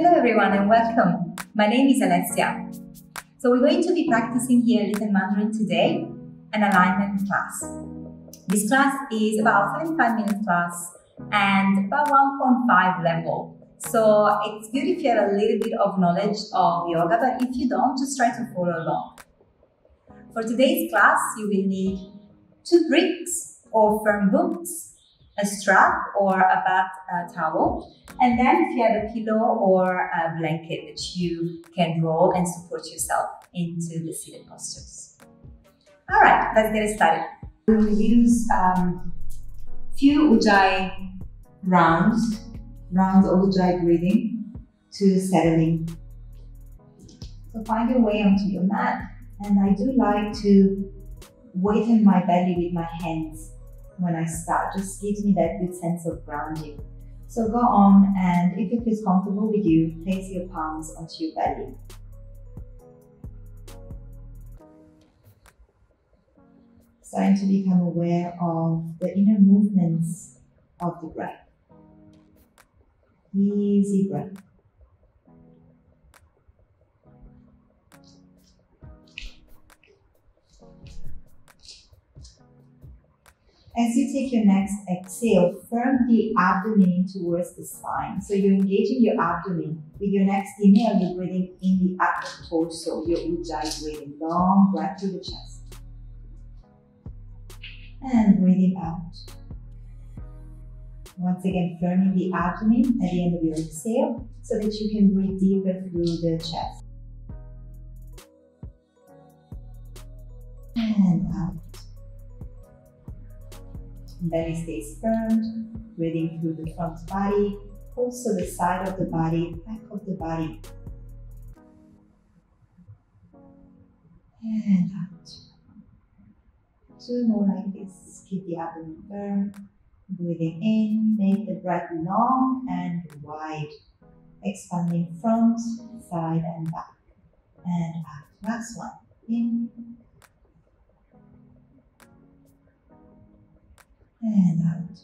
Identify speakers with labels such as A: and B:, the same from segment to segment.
A: Hello everyone and welcome. My name is Alessia. So we're going to be practicing here a little Mandarin today, an alignment class. This class is about 75-minute class and about 1.5 level. So it's good if you have a little bit of knowledge of yoga, but if you don't, just try to follow along. For today's class, you will need 2 bricks or firm boots, a strap or a bath towel, and then if you have a pillow or a blanket that you can roll and support yourself into the seated postures. All right, let's get started. We will use few Ujjayi rounds of Ujjayi breathing to settling. So find your way onto your mat, and I do like to weighten my belly with my hands when I start. Just gives me that good sense of grounding. So go on, and if it feels comfortable with you, place your palms onto your belly. Starting to become aware of the inner movements of the breath. Easy breath. As you take your next exhale, firm the abdomen in towards the spine. So you're engaging your abdomen. With your next inhale, you're breathing in the upper torso, your Ujjayi breathing. Long breath through the chest. And breathing out. Once again, firming the abdomen at the end of your exhale so that you can breathe deeper through the chest. And out. Belly stays firm, breathing through the front body, also the side of the body, back of the body. And out. 2 more like this. Keep the abdomen firm. Breathing in, make the breath long and wide. Expanding front, side and back. And out. Last one. In. And out.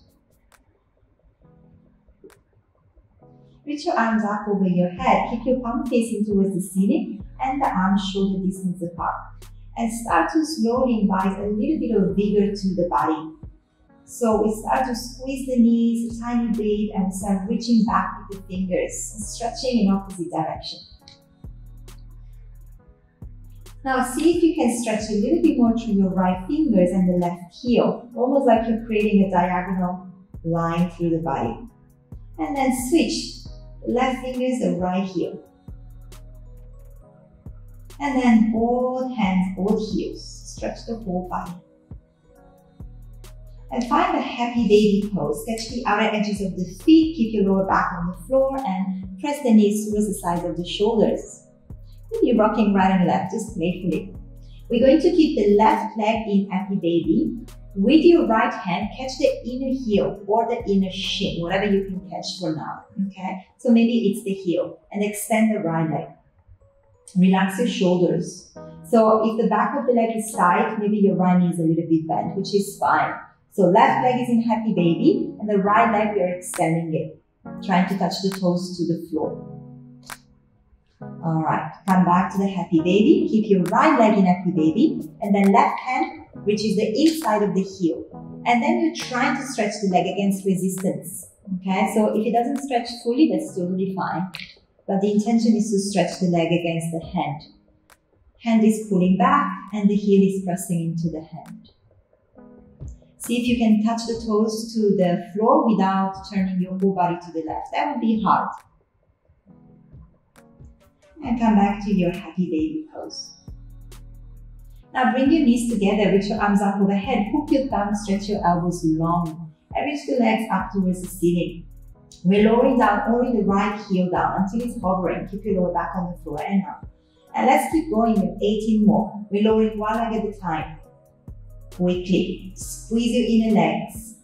A: Reach your arms up over your head. Keep your palm facing towards the ceiling and the arms shoulder distance apart. And start to slowly invite a little bit of vigor to the body. So we start to squeeze the knees a tiny bit and start reaching back with the fingers and stretching in opposite direction. Now see if you can stretch a little bit more through your right fingers and the left heel, almost like you're creating a diagonal line through the body. And then switch, the left fingers, the right heel. And then both hands, both heels, stretch the whole body. And find a happy baby pose. Catch the outer edges of the feet, keep your lower back on the floor and press the knees towards the sides of the shoulders. Maybe rocking right and left, just playfully. We're going to keep the left leg in happy baby. With your right hand, catch the inner heel or the inner shin, whatever you can catch for now, okay? So maybe it's the heel, and extend the right leg. Relax your shoulders. So if the back of the leg is tight, maybe your right knee is a little bit bent, which is fine. So left leg is in happy baby, and the right leg, we are extending it, trying to touch the toes to the floor. All right, come back to the happy baby. Keep your right leg in happy baby, and then left hand reaches the inside of the heel. And then you're trying to stretch the leg against resistance. Okay, so if it doesn't stretch fully, that's totally fine. But the intention is to stretch the leg against the hand. Hand is pulling back, and the heel is pressing into the hand. See if you can touch the toes to the floor without turning your whole body to the left. That would be hard. And come back to your happy baby pose. Now bring your knees together, reach your arms up overhead, hook your thumbs, stretch your elbows long, and reach the legs up towards the ceiling. We're lowering down only the right heel down until it's hovering. Keep your lower back on the floor and up. And let's keep going with 18 more. We're lowering one leg at a time. Quickly, squeeze your inner legs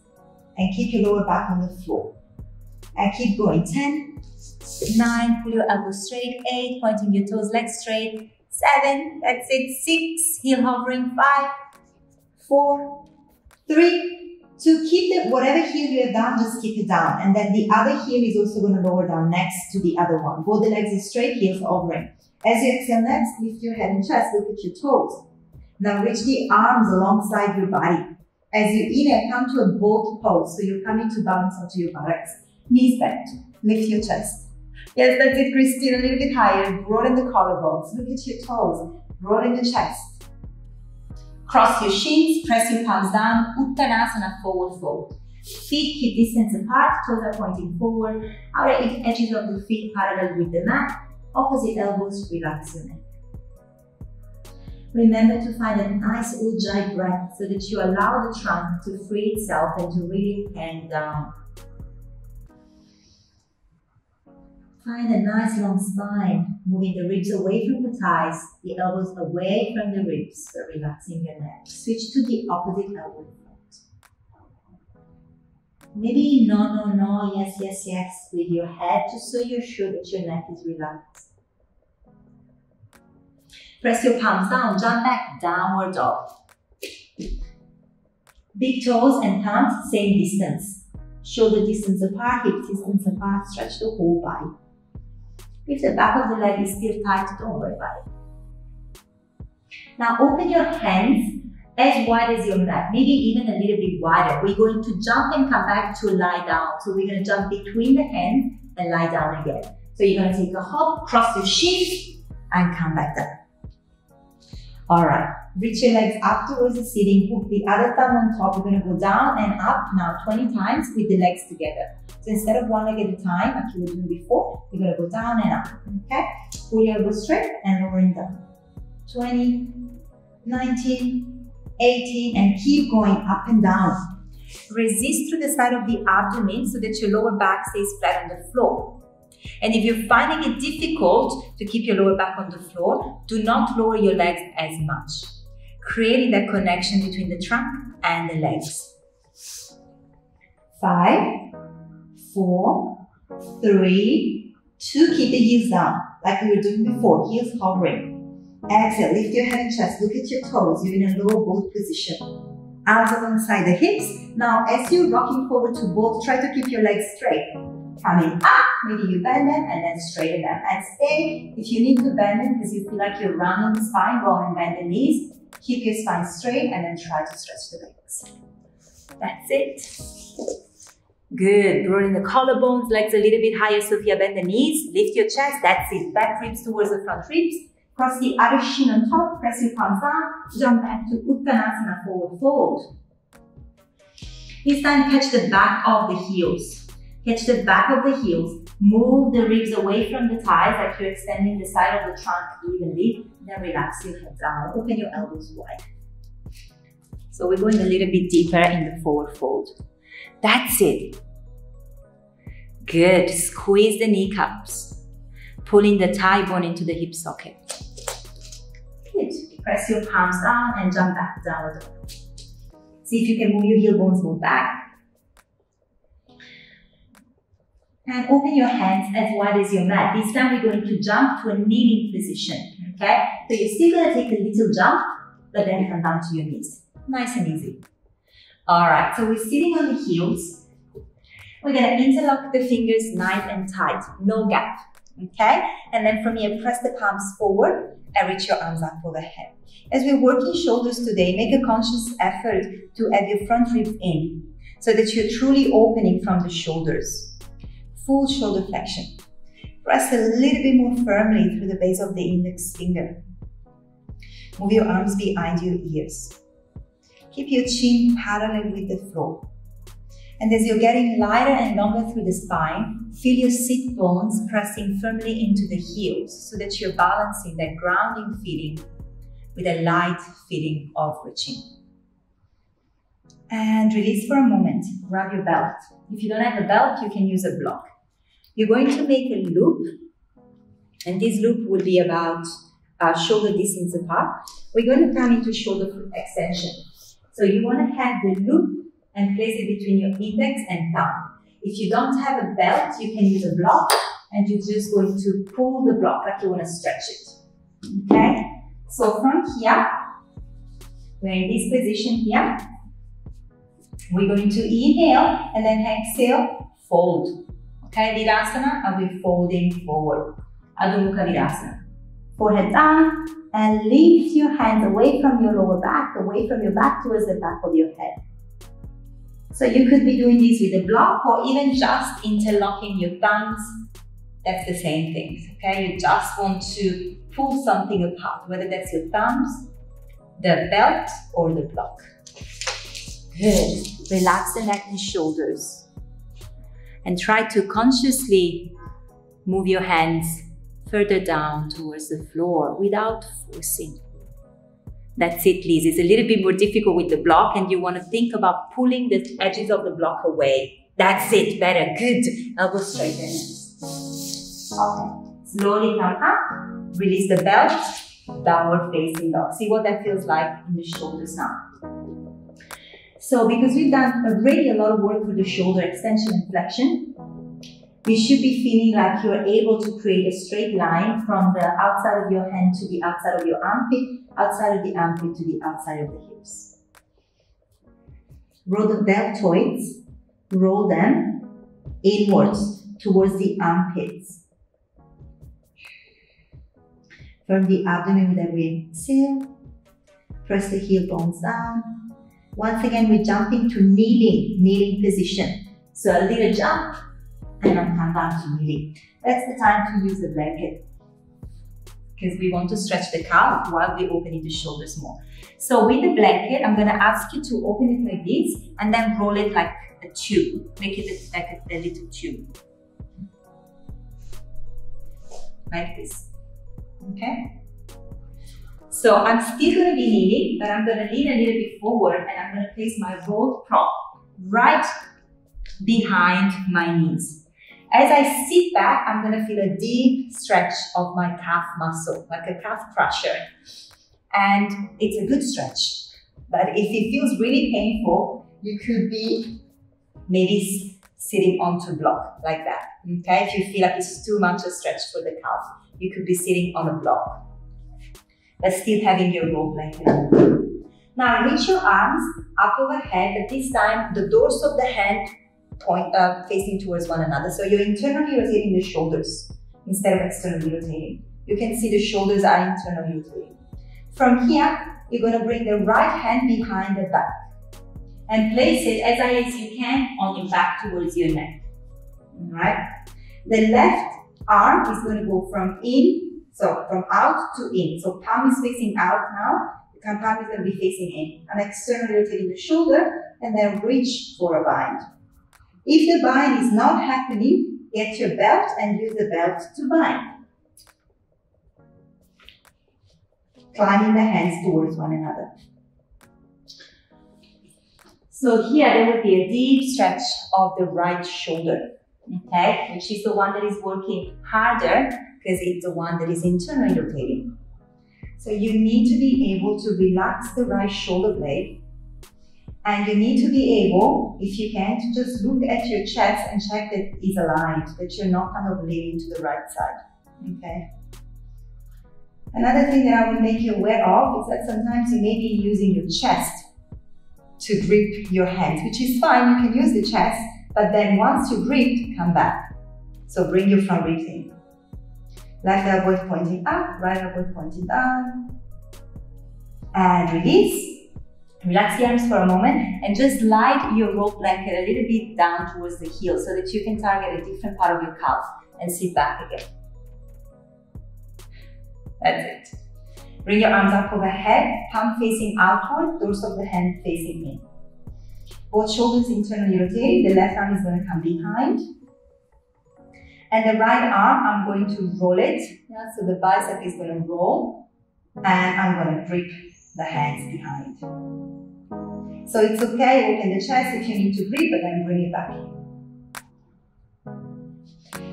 A: and keep your lower back on the floor. And keep going. 10, 9, pull your elbows straight. 8, pointing your toes, legs straight. 7, that's it. 6, heel hovering. 5, 4, 3, To keep whatever heel you have down, just keep it down. And then the other heel is also going to lower down next to the other one. Both the legs are straight, heels hovering. As you exhale next, lift your head and chest, look at your toes. Now reach the arms alongside your body. As you inhale, come to a boat pose. So you're coming to balance onto your buttocks. Knees bent, lift your chest. Yes, that's it, Christine, a little bit higher. Broaden the collarbones, look at your toes, broaden the chest. Cross your shins, press your palms down, Uttanasana, forward fold. Feet keep distance apart, toes are pointing forward, outer edges of the feet parallel with the mat, opposite elbows, relax your neck. Remember to find a nice Ujjayi breath so that you allow the trunk to free itself and to really hang down. Find a nice long spine, moving the ribs away from the thighs, the elbows away from the ribs, so relaxing your neck. Switch to the opposite elbow in front. Maybe no, no, no, yes, yes, yes with your head, just so you're sure that your neck is relaxed. Press your palms down, jump back, downward dog. Big toes and thumbs, same distance. Shoulder distance apart, hip distance apart, stretch the whole body. If the back of the leg is still tight, don't worry about it. Now open your hands as wide as your mat, maybe even a little bit wider. We're going to jump and come back to lie down. So we're going to jump between the hands and lie down again. So you're going to take a hop, cross your shins, and come back down. All right, reach your legs up towards the ceiling, hook the other thumb on top. We're going to go down and up now 20 times with the legs together. So instead of one leg at a time, like you were doing before, we're going to go down and up, okay? Pull your elbows straight and lowering down. 20, 19, 18, and keep going up and down. Resist through the side of the abdomen so that your lower back stays flat on the floor. And if you're finding it difficult to keep your lower back on the floor, do not lower your legs as much, creating that connection between the trunk and the legs. 5, 4, 3, 2, keep the heels down, like we were doing before, heels hovering. Exhale, lift your head and chest, look at your toes, you're in a lower boat position. Arms alongside the hips. Now, as you're rocking forward to both, try to keep your legs straight. Coming up, maybe you bend them and then straighten them. And stay, if you need to bend them because you feel like you're rounding the spine, go on and bend the knees. Keep your spine straight and then try to stretch the legs. That's it. Good, broaden the collarbones, legs a little bit higher, Sophia, bend the knees, lift your chest, that's it. Back ribs towards the front ribs. Cross the other shin on top, press your palms down, jump back to Uttanasana, forward fold. This time catch the back of the heels. Catch the back of the heels, move the ribs away from the thighs like you're extending the side of the trunk evenly, then relax your head down, open your elbows wide. So we're going a little bit deeper in the forward fold. That's it. Good, squeeze the kneecaps, pulling the thigh bone into the hip socket. Good, press your palms down and jump back, downward dog. See if you can move your heel bones, move back. And open your hands as wide as your mat. This time we're going to jump to a kneeling position, okay? So you're still going to take a little jump, but then come down to your knees. Nice and easy. All right, so we're sitting on the heels. We're going to interlock the fingers nice and tight, no gap, okay? And then from here, press the palms forward and reach your arms up overhead. As we're working shoulders today, make a conscious effort to add your front ribs in so that you're truly opening from the shoulders. Full shoulder flexion. Press a little bit more firmly through the base of the index finger. Move your arms behind your ears. Keep your chin parallel with the floor. And as you're getting lighter and longer through the spine, feel your sit bones pressing firmly into the heels so that you're balancing that grounding feeling with a light feeling of reaching. And release for a moment. Grab your belt. If you don't have a belt, you can use a block. You're going to make a loop, and this loop will be about shoulder distance apart. We're going to come into shoulder extension. So you want to have the loop and place it between your index and thumb. If you don't have a belt, you can use a block, and you're just going to pull the block like you want to stretch it. Okay? So from here, we're in this position here. We're going to inhale and then exhale, fold. Okay, Virasana, I'll be folding forward. Adho Mukha Virasana. Forehead down and lift your hands away from your lower back, away from your back towards the back of your head. So you could be doing this with a block or even just interlocking your thumbs. That's the same thing, okay? You just want to pull something apart, whether that's your thumbs, the belt, or the block. Good. Relax the neck and shoulders. And try to consciously move your hands further down towards the floor without forcing. That's it, please. It's a little bit more difficult with the block and you want to think about pulling the edges of the block away. That's it, better, good. Elbows straighten. Okay, slowly come up, release the belt, downward facing dog. See what that feels like in the shoulders now. So because we've done already a lot of work for the shoulder extension and flexion, you should be feeling like you're able to create a straight line from the outside of your hand to the outside of your armpit, outside of the armpit to the outside of the hips. Roll the deltoids, roll them inwards towards the armpits. From the abdomen with every exhale, press the heel bones down. Once again, we're jumping to kneeling position. So a little jump, and then come down to kneeling. That's the time to use the blanket because we want to stretch the calf while we're opening the shoulders more. So with the blanket, I'm going to ask you to open it like this and then roll it like a tube. Make it like a little tube. Like this. Okay? So I'm still going to be kneeling, but I'm going to lean a little bit forward and I'm going to place my rolled prop right behind my knees. As I sit back, I'm going to feel a deep stretch of my calf muscle, like a calf crusher. And it's a good stretch. But if it feels really painful, you could be maybe sitting onto a block like that. Okay? If you feel like it's too much a stretch for the calf, you could be sitting on a block, but still having your roll blanket on. Now reach your arms up overhead, but this time the doors of the hand point facing towards one another. So you're internally rotating the shoulders instead of externally rotating. You can see the shoulders are internally rotating. From here, you're going to bring the right hand behind the back and place it as high as you can on your back towards your neck. Alright? The left arm is going to go from in, so from out to in. So palm is facing out now, the palm is going to be facing in. I'm externally rotating the shoulder and then reach for a bind. If the bind is not happening, get your belt and use the belt to bind. Climbing the hands towards one another. So here there will be a deep stretch of the right shoulder, okay, which is the one that is working harder because it's the one that is internally rotating. So you need to be able to relax the right shoulder blade. And you need to be able, if you can, to just look at your chest and check that it's aligned, that you're not kind of leaning to the right side, okay? Another thing that I will make you aware of is that sometimes you may be using your chest to grip your hands, which is fine, you can use the chest, but then once you grip, come back. So bring your front ribs in. Left elbow is pointing up, right elbow is pointing down. And release. Relax the arms for a moment and just slide your rope blanket a little bit down towards the heel so that you can target a different part of your calf and sit back again. That's it. Bring your arms up overhead, palm facing outward, dorso of the hand facing in. Both shoulders internally rotating, the left arm is going to come behind. And the right arm, I'm going to roll it. Yeah, so the bicep is going to roll and I'm going to grip the hands behind. So it's okay, open the chest if you need to grip, but then bring it back in.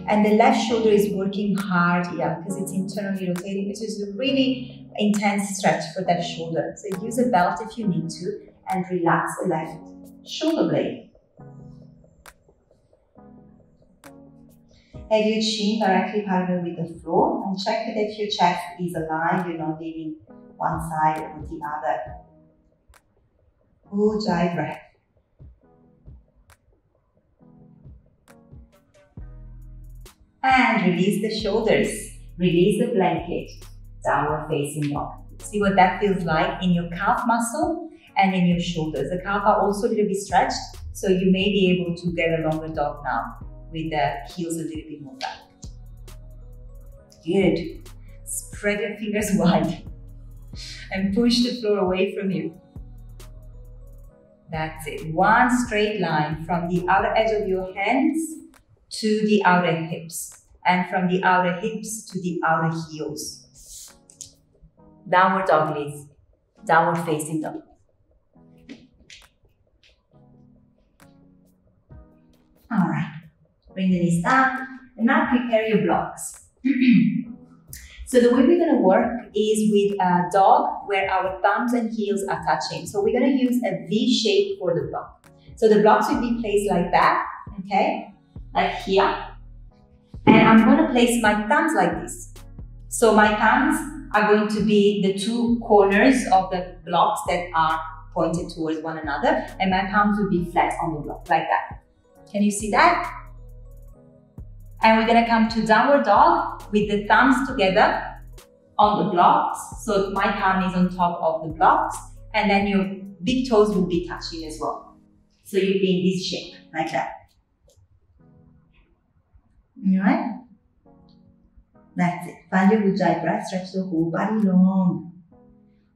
A: And the left shoulder is working hard here because it's internally rotating, which is a really intense stretch for that shoulder. So use a belt if you need to and relax the left shoulder blade. Have your chin directly parallel with the floor and check that if your chest is aligned, you're not leaning one side or the other. Ujjayi breath. And release the shoulders. Release the blanket. Downward facing dog. See what that feels like in your calf muscle and in your shoulders. The calf are also a little bit stretched, so you may be able to get a longer dog now with the heels a little bit more back. Good. Spread your fingers wide and push the floor away from you. That's it. One straight line from the outer edge of your hands to the outer hips, and from the outer hips to the outer heels. Downward dog, please. Downward facing dog. All right. Bring the knees down and now prepare your blocks. So the way we're going to work is with a dog where our thumbs and heels are touching. So we're going to use a V shape for the block. So the blocks will be placed like that, okay? Like here. And I'm going to place my thumbs like this. So my thumbs are going to be the two corners of the blocks that are pointed towards one another. And my palms will be flat on the block, like that. Can you see that? And we're going to come to downward dog with the thumbs together on the blocks. So my palm is on top of the blocks, and then your big toes will be touching as well. So you'll be in this shape, like that. Alright? That's it. Find your Ujjayi breath, stretch the whole body long.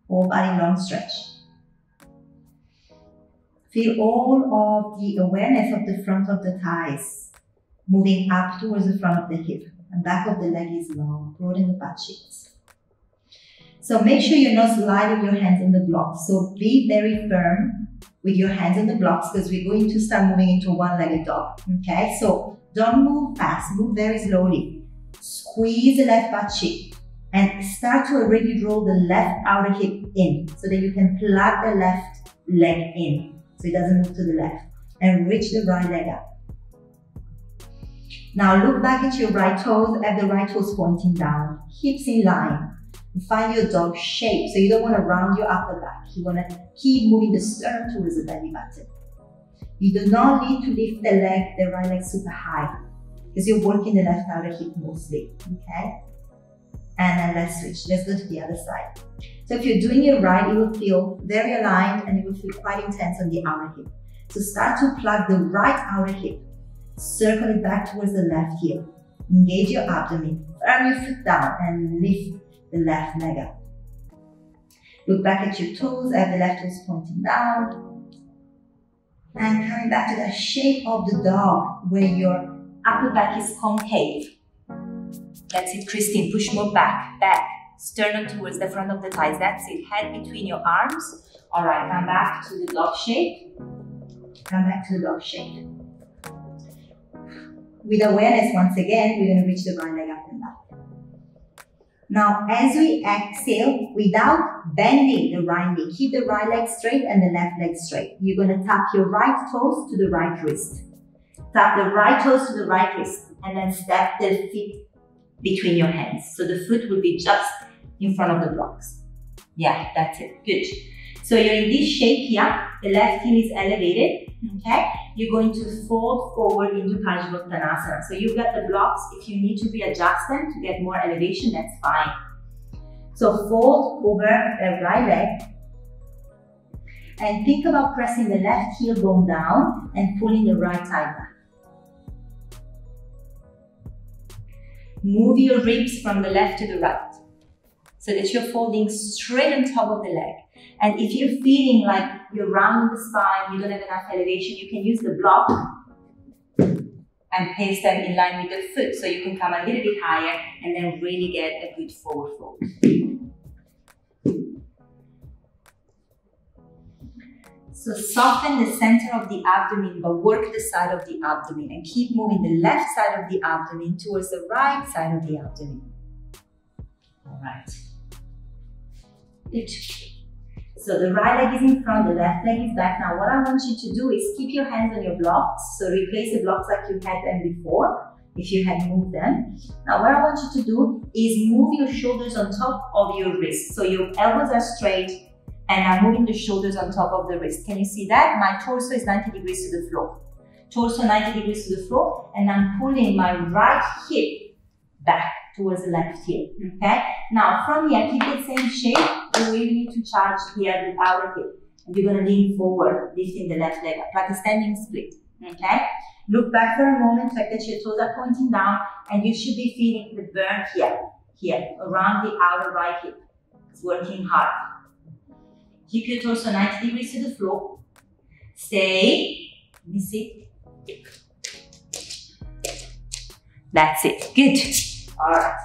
A: Whole body long stretch. Feel all of the awareness of the front of the thighs moving up towards the front of the hip, and back of the leg is long. Broaden the butt cheeks. So make sure you're not sliding your hands on the blocks. So be very firm with your hands on the blocks, because we're going to start moving into one-legged dog. Okay, so don't move fast, move very slowly. Squeeze the left butt cheek and start to already roll the left outer hip in so that you can plug the left leg in so it doesn't move to the left, and reach the right leg up. Now look back at your right toes, have the right toes pointing down, hips in line. Find your dog shape. So you don't want to round your upper back. You want to keep moving the sternum towards the belly button. You do not need to lift the leg, the right leg super high, because you're working the left outer hip mostly, okay? And then let's switch. Let's go to the other side. So if you're doing it right, it will feel very aligned and it will feel quite intense on the outer hip. So start to plug the right outer hip. Circle it back towards the left heel. Engage your abdomen. Firm your foot down and lift the left leg up. Look back at your toes, have the left toes pointing down. And coming back to the shape of the dog where your upper back is concave. That's it, Christine. Push more back, back. Sternum towards the front of the thighs. That's it. Head between your arms. All right, come back to the dog shape. Come back to the dog shape. With awareness, once again, we're going to reach the right leg up and back. Now, as we exhale, without bending the right knee, keep the right leg straight and the left leg straight. You're going to tap your right toes to the right wrist. Tap the right toes to the right wrist, and then step the feet between your hands. So the foot will be just in front of the blocks. Yeah, that's it. Good. So you're in this shape here. The left heel is elevated. Okay. You're going to fold forward into Parsvottanasana. So you've got the blocks. If you need to readjust them to get more elevation, that's fine. So fold over the right leg. And think about pressing the left heel bone down and pulling the right thigh back. Move your ribs from the left to the right so that you're folding straight on top of the leg. And if you're feeling like you're rounding the spine, you don't have enough elevation, you can use the block and place them in line with the foot so you can come a little bit higher and then really get a good forward fold. So soften the center of the abdomen, but work the side of the abdomen and keep moving the left side of the abdomen towards the right side of the abdomen. All right. Good. So the right leg is in front, the left leg is back. Now what I want you to do is keep your hands on your blocks. So replace the blocks like you had them before, if you had moved them. Now what I want you to do is move your shoulders on top of your wrists. So your elbows are straight, and I'm moving the shoulders on top of the wrist. Can you see that? My torso is 90 degrees to the floor. torso 90 degrees to the floor, and I'm pulling my right hip back towards the left heel. Okay? Now from here, keep the same shape. You really need to charge here the outer hip. And you're going to lean forward, lifting the left leg up, like a standing split. Okay? Look back for a moment, check that your toes are pointing down, and you should be feeling the burn here, around the outer right hip. It's working hard. Keep your torso 90 degrees to the floor. Stay. Let me see. That's it. Good. All right.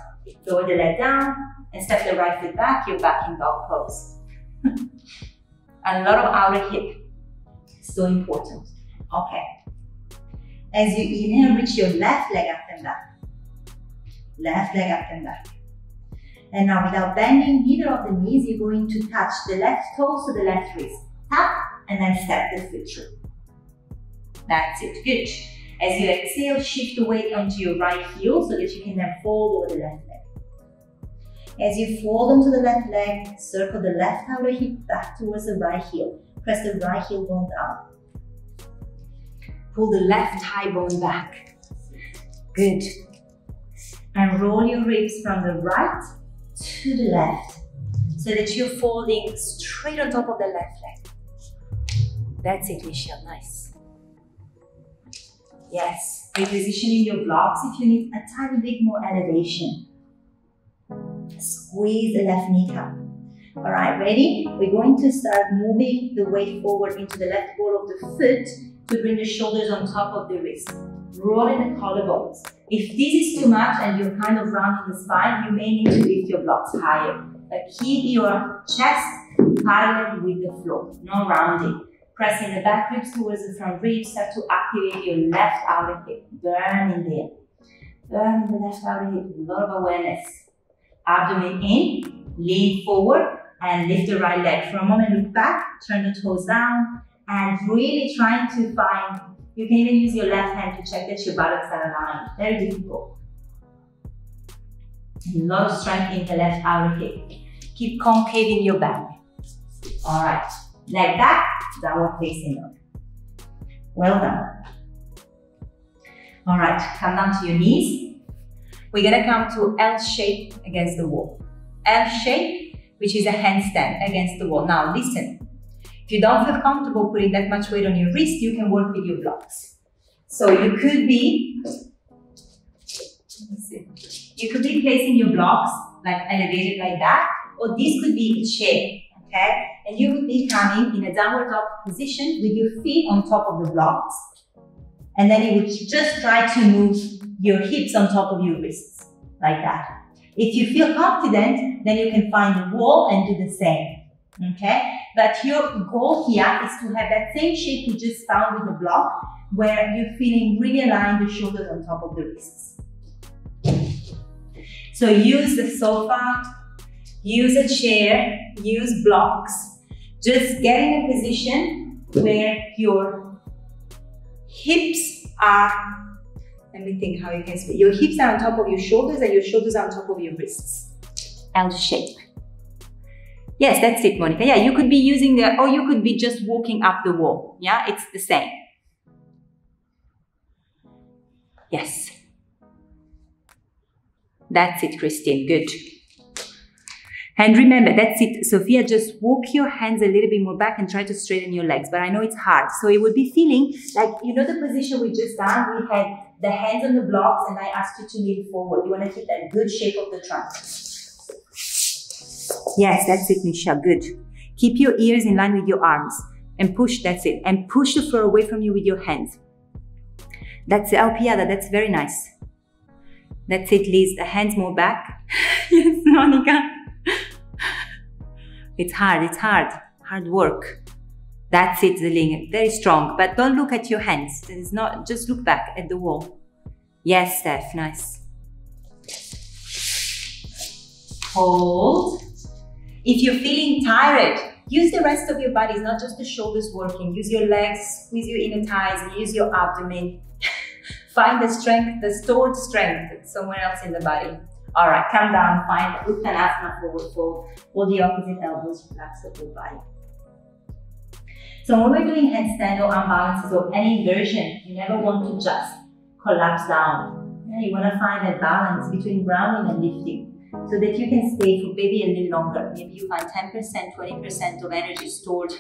A: Lower the leg down and step the right foot back. You're back in dog pose. A lot of outer hip. So important. Okay. As you inhale, reach your left leg up and back. Left leg up and back. And now without bending either of the knees, you're going to touch the left toes to the left wrist. Tap and then step the foot through. That's it. Good. As you exhale, shift the weight onto your right heel so that you can then fold over the left leg. As you fold onto the left leg, circle the left outer hip back towards the right heel. Press the right heel bone down. Pull the left thigh bone back. Good. And roll your ribs from the right to the left so that you're folding straight on top of the left leg. That's it, Michelle. Nice. Yes. Repositioning your blocks if you need a tiny bit more elevation. Squeeze the left knee up. All right, ready? We're going to start moving the weight forward into the left ball of the foot to bring the shoulders on top of the wrist. Rolling the collarbones. If this is too much and you're kind of rounding the spine, you may need to lift your blocks higher. But keep your chest parallel with the floor, no rounding. Pressing the back ribs towards the front ribs, start to activate your left outer hip. Burn in there. Burn in the left outer hip. A lot of awareness. Abdomen in, lean forward, and lift the right leg. For a moment, look back, turn the toes down, and really trying to find, you can even use your left hand to check that your buttocks are aligned. Very difficult. A lot of strength in the left outer hip. Keep concaving your back. All right, leg back, downward facing dog. Well done. All right, come down to your knees. We're gonna come to L shape against the wall. L shape, which is a handstand against the wall. Now listen. If you don't feel comfortable putting that much weight on your wrist, you can work with your blocks. So you could be, you could be placing your blocks like elevated like that, or this could be a chair, okay? And you would be coming in a downward dog position with your feet on top of the blocks. And then you would just try to move your hips on top of your wrists, like that. If you feel confident, then you can find the wall and do the same. Okay, but your goal here is to have that same shape you just found with the block, where you're feeling really aligned, the shoulders on top of the wrists. So use the sofa, use a chair, use blocks. Just get in a position where your hips are, let me think how you can speak. Your hips are on top of your shoulders and your shoulders are on top of your wrists. L shape. Yes, that's it, Monica. Yeah, you could be using the, or you could be just walking up the wall. Yeah, it's the same. Yes. That's it, Christine. Good. And remember, that's it. Sophia, just walk your hands a little bit more back and try to straighten your legs. But I know it's hard. So it would be feeling like, you know the position we just done? We had the hands on the blocks and I asked you to lean forward. You want to keep that good shape of the trunk. Yes, that's it, Michelle. Good. Keep your ears in line with your arms and push, that's it. And push the floor away from you with your hands. That's the Alpiada, that's very nice. That's it, Liz. The hands more back. Yes, Monica. It's hard, hard work. That's it, Zeling. Very strong, but don't look at your hands. It is not, just look back at the wall. Yes, Steph, nice. Hold. If you're feeling tired, use the rest of your body, not just the shoulders working. Use your legs, squeeze your inner thighs, use your abdomen. Find the strength, the stored strength somewhere else in the body. All right, come down, find Uttanasana, forward fold. Hold the opposite elbows, relax the whole body. So when we're doing headstand or arm balances or any inversion, you never want to just collapse down. You want to find that balance between grounding and lifting so that you can stay for maybe a little longer. Maybe you find 10%, 20% of energy stored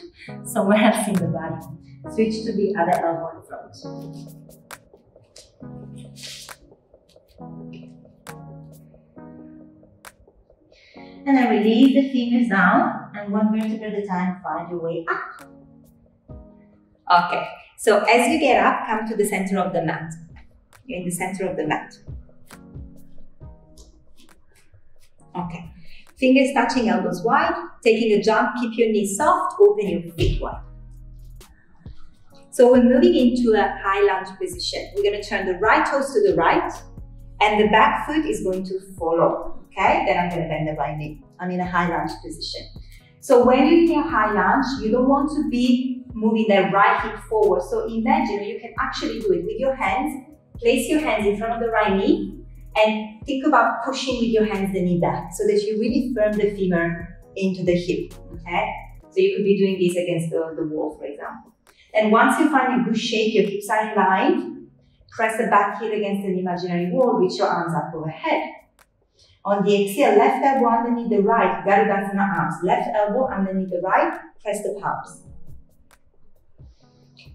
A: somewhere else in the body. Switch to the other elbow in front. And then release the fingers down, and one vertebra at a time, find your way up. Okay, so as you get up, come to the center of the mat. You're in the center of the mat. Okay, fingers touching, elbows wide. Taking a jump, keep your knees soft, open your feet wide. So we're moving into a high lunge position. We're going to turn the right toes to the right, and the back foot is going to follow. Okay, then I'm going to bend the right knee. I'm in a high lunge position. So when you're in your high lunge, you don't want to be moving the right hip forward. So imagine you can actually do it with your hands. Place your hands in front of the right knee and think about pushing with your hands the knee back so that you really firm the femur into the hip. Okay, so you could be doing this against the wall, for example. And once you find a good shape, your hips are in line, press the back heel against an imaginary wall, reach your arms up overhead. On the exhale, left elbow underneath the right, Garudasana arms. Left elbow underneath the right, press the palms.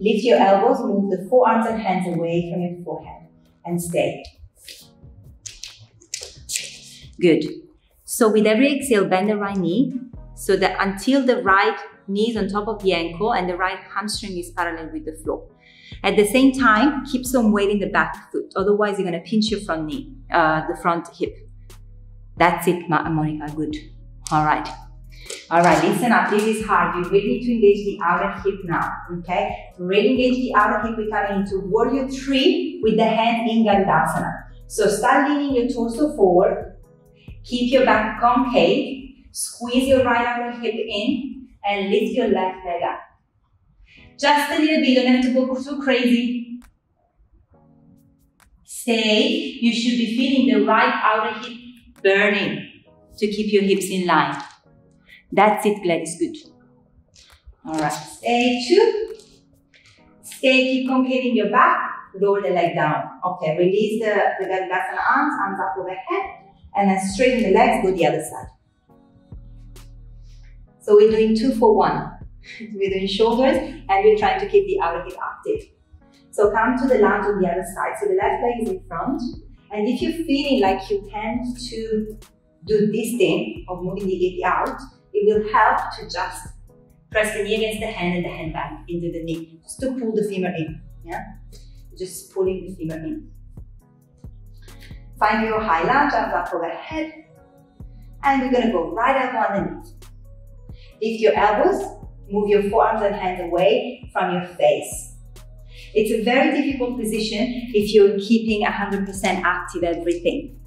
A: Lift your elbows, move the forearms and hands away from your forehead, and stay. Good. So with every exhale, bend the right knee, so that until the right knee is on top of the ankle and the right hamstring is parallel with the floor. At the same time, keep some weight in the back foot, otherwise you're going to pinch your front knee, the front hip. That's it, Monica, good. All right, listen up, this is hard. You really need to engage the outer hip now, okay? To really engage the outer hip, we're coming into Warrior 3 with the hand in Garudasana. So start leaning your torso forward, keep your back concave, squeeze your right outer hip in, and lift your left leg up. Just a little bit, you don't have to go too crazy. Stay, you should be feeling the right outer hip burning to keep your hips in line. That's it, Gladys, good. All right, stay 2. Stay, keep concaving your back, lower the leg down. Okay, release the Garudasana arms up overhead, and then straighten the legs, go the other side. So we're doing 2 for 1. We're doing shoulders, and we're trying to keep the outer hip active. So come to the lunge on the other side. So the left leg is in front. And if you're feeling like you tend to do this thing of moving the hip out, it will help to just press the knee against the hand and the hand back into the knee, just to pull the femur in, yeah? Just pulling the femur in. Find your high lunge, arms up overhead, and we're gonna go right elbow underneath. Lift your elbows, move your forearms and hands away from your face. It's a very difficult position if you're keeping 100% active everything.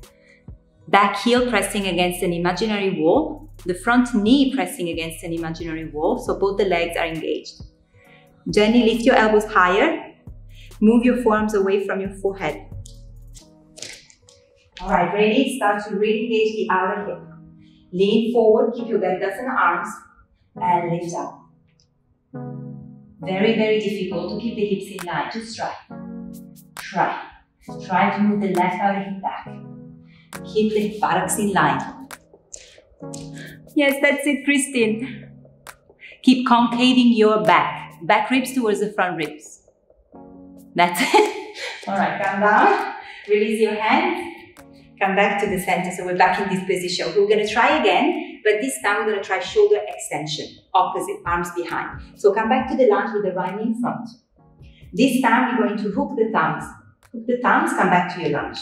A: Back heel pressing against an imaginary wall, the front knee pressing against an imaginary wall, so both the legs are engaged. Gently lift your elbows higher, move your forearms away from your forehead. All right, ready? Start to really engage the outer hip. Lean forward, keep your Garudasana arms, and lift up. Very, very difficult to keep the hips in line. Just try. Try to move the left outer hip back. Keep the buttocks in line. Yes, that's it, Christine. Keep concaving your back. Back ribs towards the front ribs. That's it. All right, come down. Release your hands. Come back to the center. So we're back in this position. We're going to try again, but this time we're going to try shoulder extension. Opposite, arms behind. So come back to the lunge with the right knee in front. This time we're going to hook the thumbs. Hook the thumbs, come back to your lunge.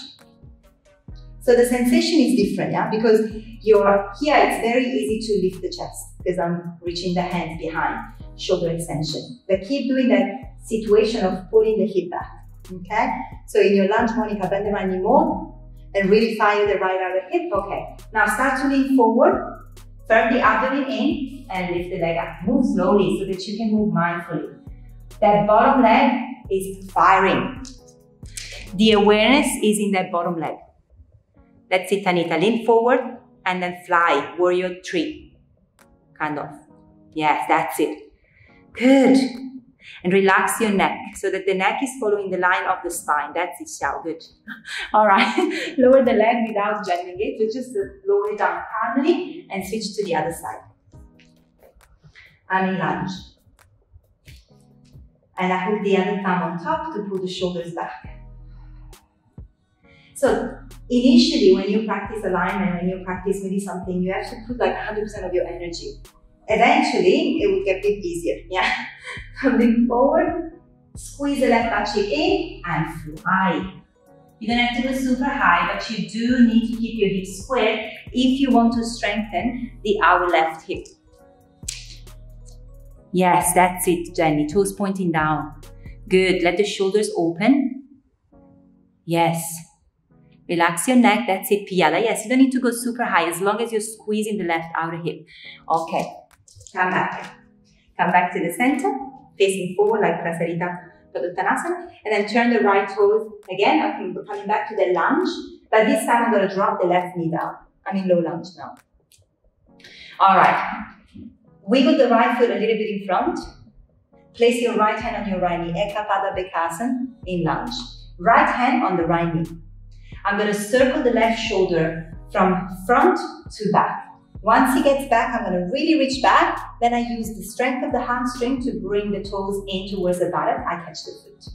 A: So the sensation is different, yeah? Because here it's very easy to lift the chest because I'm reaching the hands behind, shoulder extension. But keep doing that situation of pulling the hip back, okay? So in your lunge, Monica, bend the right knee more and really fire the right outer hip. Okay, now start to lean forward, firm the abdomen in and lift the leg up. Move slowly so that you can move mindfully. That bottom leg is firing. The awareness is in that bottom leg. That's it, Anita. Lean forward and then fly, Warrior 3. Kind of. Yes, that's it. Good. And relax your neck so that the neck is following the line of the spine. That's it, Xiao. Good. All right. Lower the leg without bending it. You just lower it down calmly and switch to the other side. I'm in lunge. And I hook the other thumb on top to pull the shoulders back. So initially, when you practice alignment, when you practice maybe something, you have to put like 100% of your energy. Eventually, it will get a bit easier. Yeah. Coming forward, squeeze the left butt cheek in and fly. You don't have to go super high, but you do need to keep your hips square if you want to strengthen the outer left hip. Yes, that's it, Jenny. Toes pointing down. Good. Let the shoulders open. Yes. Relax your neck. That's it, Piala. Yes, you don't need to go super high as long as you're squeezing the left outer hip. Okay. Come back. Come back to the center, facing forward like Prasarita Padottanasana, and then turn the right toes again. I'm coming back to the lunge, but this time I'm going to drop the left knee down. I'm in low lunge now. All right. Wiggle the right foot a little bit in front. Place your right hand on your right knee. Ekapada Bekasana in lunge. Right hand on the right knee. I'm going to circle the left shoulder from front to back. Once he gets back, I'm going to really reach back. Then I use the strength of the hamstring to bring the toes in towards the bottom. I catch the foot.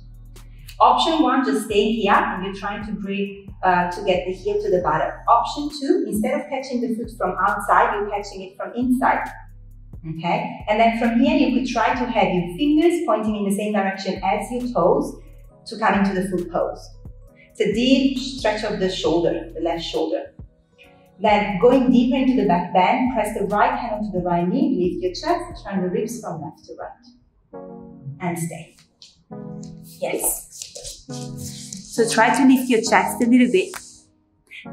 A: Option 1, just stay here and you're trying to bring to get the heel to the bottom. Option 2, instead of catching the foot from outside, you're catching it from inside. Okay? And then from here, you could try to have your fingers pointing in the same direction as your toes to come into the foot pose. It's a deep stretch of the shoulder, the left shoulder. Then going deeper into the back bend, press the right hand onto the right knee, lift your chest, turn the ribs from left to right. And stay. Yes. So try to lift your chest a little bit.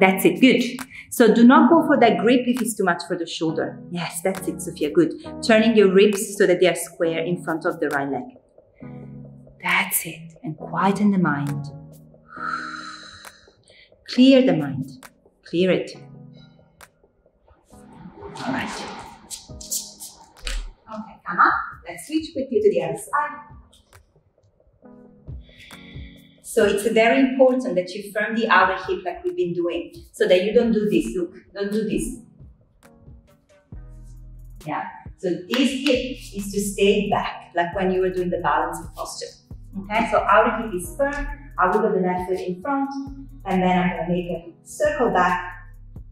A: That's it, good. So do not go for that grip if it's too much for the shoulder. Yes, that's it, Sophia, good. Turning your ribs so that they are square in front of the right leg. That's it, and quieten the mind. Clear the mind, clear it. All right. Okay, come up. Let's switch quickly to the other side. So it's very important that you firm the outer hip like we've been doing, so that you don't do this. Look, don't do this. Yeah. So this hip is to stay back, like when you were doing the balancing posture. Okay. So outer hip is firm. I will go the left foot in front, and then I'm going to make a circle back,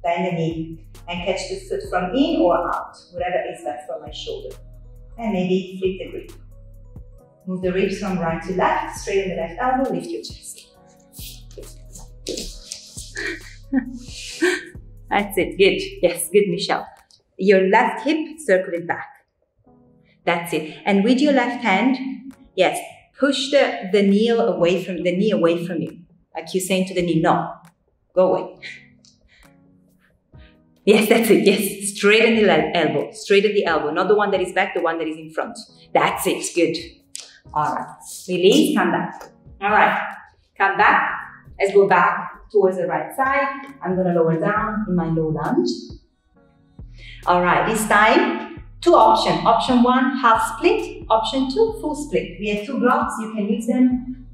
A: bend the knee, and catch the foot from in or out, whatever is left from my shoulder. And maybe flip the grip. Move the ribs from right to left, straighten the left elbow, lift your chest. That's it, good. Yes, good, Michelle. Your left hip, circle it back. That's it. And with your left hand, yes, push the knee away from you. Like you're saying to the knee, no, go away. Yes, that's it. Yes, straighten the elbow. Straighten the elbow. Not the one that is back, the one that is in front. That's it. Good. All right. Release, come back. All right. Come back. Let's go back towards the right side. I'm going to lower down in my low lunge. All right. This time, two options. Option 1, half split. Option 2, full split. We have 2 blocks. You can use them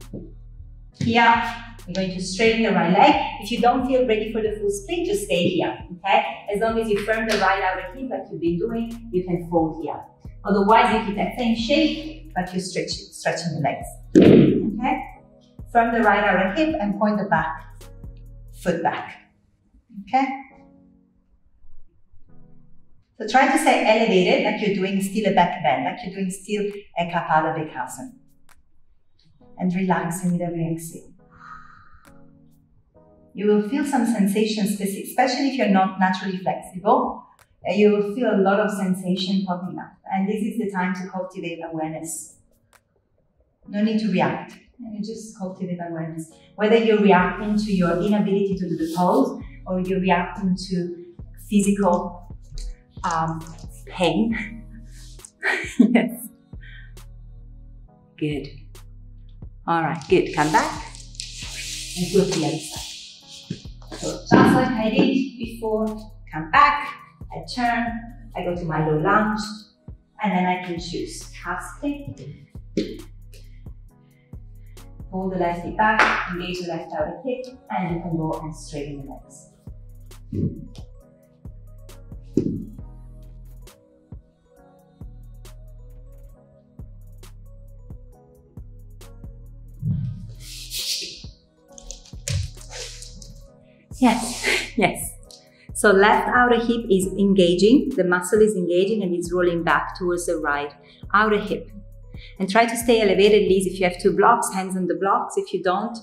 A: here. You're going to straighten the right leg. If you don't feel ready for the full split, just stay here, okay? As long as you firm the right outer hip like you've been doing, you can fold here. Otherwise, you keep that same shape, but you're stretching the legs, okay? Firm the right outer hip and point the back foot back, okay? So try to stay elevated like you're doing still a back bend, like you're doing still a Ekapada Bekasana. And relaxing with every exhale. You will feel some sensations, especially if you're not naturally flexible. You will feel a lot of sensation popping up. And this is the time to cultivate awareness. No need to react. You just cultivate awareness. Whether you're reacting to your inability to do the pose or you're reacting to physical pain. Yes. Good. All right, good. Come back and go to the other side. So just like I did before, come back, I turn, I go to my low lunge, And then I can choose half split. Pull the left hip back, engage the left outer hip, and you can go and straighten the legs. Yes, yes. So left outer hip is engaging, the muscle is engaging and it's rolling back towards the right outer hip. And try to stay elevated, Liz. If you have two blocks, hands on the blocks. If you don't,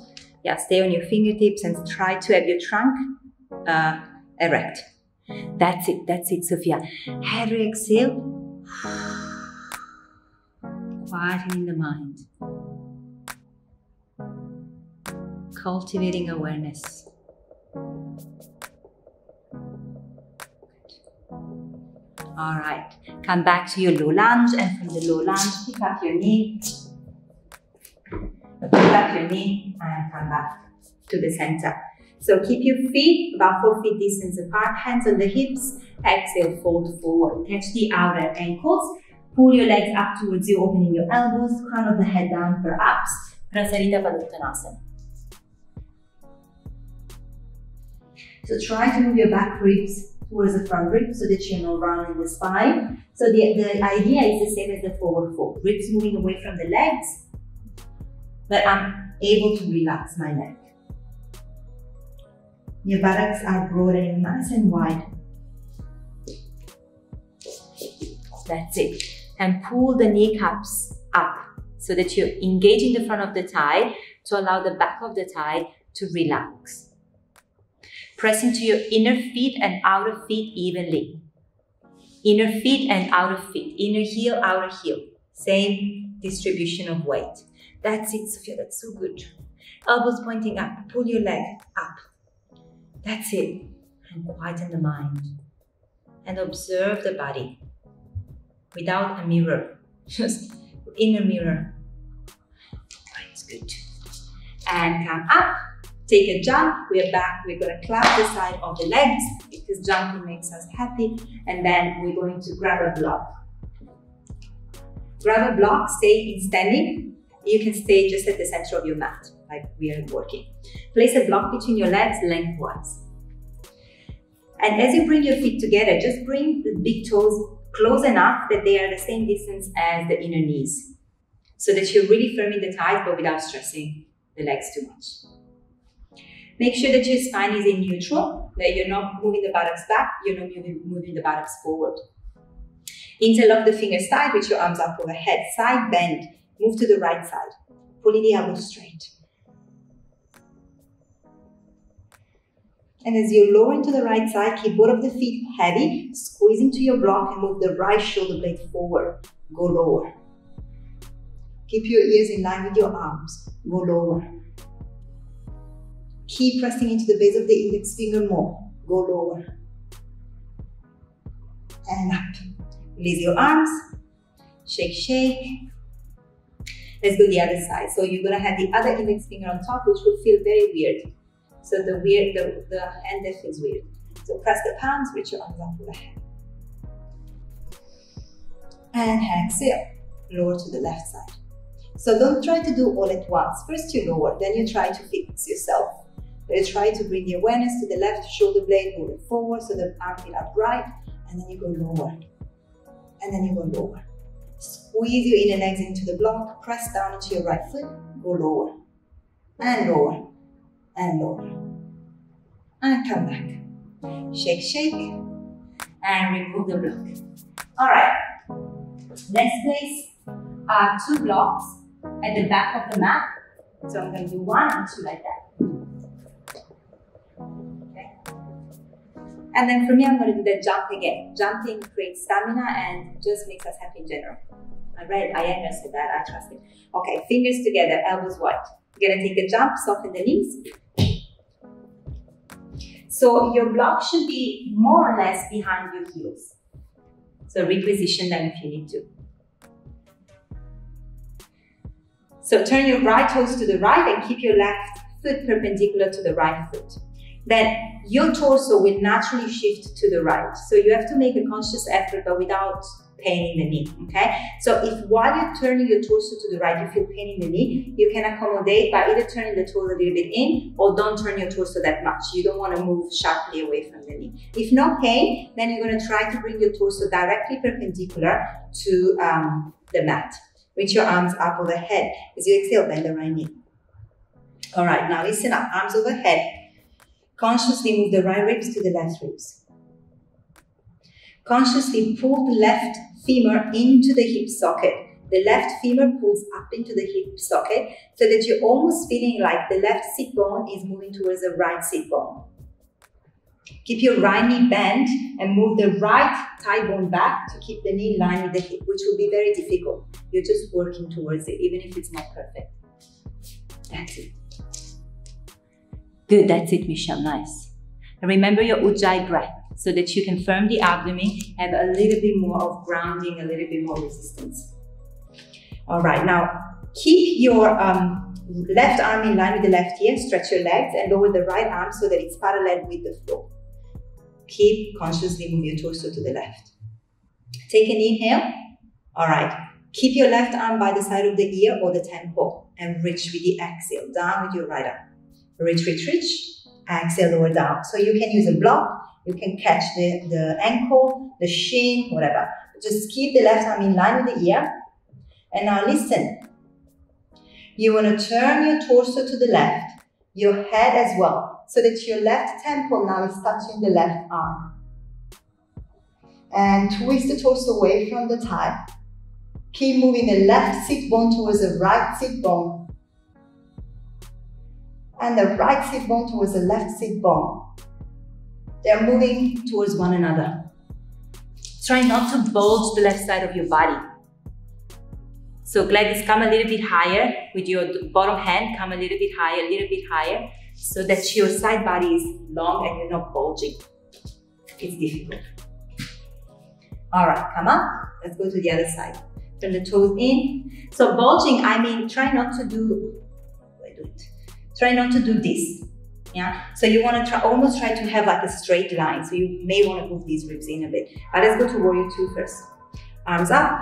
A: yeah, stay on your fingertips and try to have your trunk erect. That's it, Sophia. Heavy exhale. Quietening the mind. Cultivating awareness. All right, come back to your low lunge, and from the low lunge, pick up your knee, and come back to the center. So keep your feet about 4 feet distance apart, hands on the hips, exhale, fold forward, catch the outer ankles, pull your legs up towards you, opening your elbows, crown of the head down for ups, Prasarita Padottanasana. So try to move your back ribs towards the front rib so that you're not rounding the spine. So the idea is the same as the forward fold. Ribs moving away from the legs, but I'm able to relax my neck. Your buttocks are broad and nice and wide. That's it. And pull the kneecaps up so that you're engaging the front of the thigh to allow the back of the thigh to relax. Press into your inner feet and outer feet evenly. Inner feet and outer feet. Inner heel, outer heel. Same distribution of weight. That's it, Sophia. That's so good. Elbows pointing up. Pull your leg up. That's it. And quieten the mind. And observe the body. Without a mirror. Just inner mirror. That's good. And come up. Take a jump, we're back, we're going to clap the side of the legs because jumping makes us happy, and then we're going to grab a block. Grab a block, stay in standing. You can stay just at the center of your mat, like we are working. Place a block between your legs lengthwise. And as you bring your feet together, just bring the big toes close enough that they are the same distance as the inner knees, so that you're really firming the thighs but without stressing the legs too much. Make sure that your spine is in neutral, that you're not moving the buttocks back, you're not moving the buttocks forward. Interlock the fingers tight with your arms up overhead, side bend, move to the right side, pulling the elbows straight. And as you lower into the right side, keep both of the feet heavy, squeeze into your block and move the right shoulder blade forward, go lower. Keep your ears in line with your arms, go lower. Keep pressing into the base of the index finger more. Go lower. And up. Release your arms. Shake, shake. Let's go the other side. So you're going to have the other index finger on top, which will feel very weird. So the hand that feels weird. So press the palms, reach your arms up overhead. And exhale. Lower to the left side. So don't try to do all at once. First you lower, then you try to fix yourself. Let's try to bring the awareness to the left shoulder blade, move it forward so the arm feel upright, and then you go lower. And then you go lower. Squeeze your inner legs into the block, press down into your right foot, go lower. And lower. And lower. And come back. Shake, shake. And remove the block. Alright. Let's place 2 blocks at the back of the mat. So I'm going to do 1 and 2 like that. And then for me, I'm going to do that jump again. Jumping creates stamina and just makes us happy in general. I read Iyengar said that, I trust it. Okay, fingers together, elbows wide. You're going to take a jump, soften the knees. So your block should be more or less behind your heels. So reposition them if you need to. So turn your right toes to the right and keep your left foot perpendicular to the right foot. Then your torso will naturally shift to the right. So you have to make a conscious effort, but without pain in the knee, okay? So if while you're turning your torso to the right, you feel pain in the knee, you can accommodate by either turning the toes a little bit in or don't turn your torso that much. You don't want to move sharply away from the knee. If no pain, then you're going to try to bring your torso directly perpendicular to the mat. Reach your arms up overhead. As you exhale, bend the right knee. All right, now listen up, arms overhead. Consciously move the right ribs to the left ribs. Consciously pull the left femur into the hip socket. The left femur pulls up into the hip socket so that you're almost feeling like the left sit bone is moving towards the right sit bone. Keep your right knee bent and move the right thigh bone back to keep the knee in line with the hip, which will be very difficult. You're just working towards it, even if it's not perfect. That's it. Good, that's it, Michelle, nice. And remember your Ujjayi breath so that you can firm the abdomen, have a little bit more of grounding, a little bit more resistance. All right, now keep your left arm in line with the left ear, stretch your legs and lower the right arm so that it's parallel with the floor. Keep consciously move your torso to the left. Take an inhale. All right, keep your left arm by the side of the ear or the temple and reach with the exhale, down with your right arm. Reach, reach, reach, exhale, lower down. So you can use a block, you can catch the ankle, the shin, whatever. Just keep the left arm in line with the ear. And now listen. You want to turn your torso to the left, your head as well, so that your left temple now is touching the left arm. And twist the torso away from the thigh. Keep moving the left sit bone towards the right sit bone. And the right sit bone towards the left sit bone. They are moving towards one another. Try not to bulge the left side of your body. So Gladys, come a little bit higher with your bottom hand, come a little bit higher, so that your side body is long and you're not bulging. It's difficult. All right, come up. Let's go to the other side. Turn the toes in. So bulging, I mean, try not to do this. Yeah, so you want to almost try to have like a straight line. So you may want to move these ribs in a bit. But let's go to warrior 2 first. Arms up,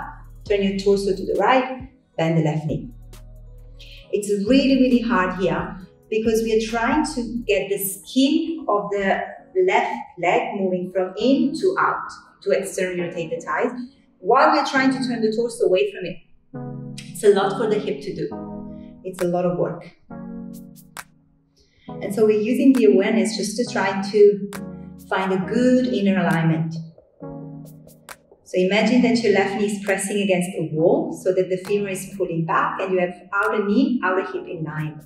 A: turn your torso to the right, bend the left knee. It's really, really hard here because we are trying to get the skin of the left leg moving from in to out to externally rotate the thighs while we're trying to turn the torso away from it. It's a lot for the hip to do. It's a lot of work. And so we're using the awareness just to try to find a good inner alignment. So imagine that your left knee is pressing against a wall so that the femur is pulling back and you have outer knee, outer hip in line.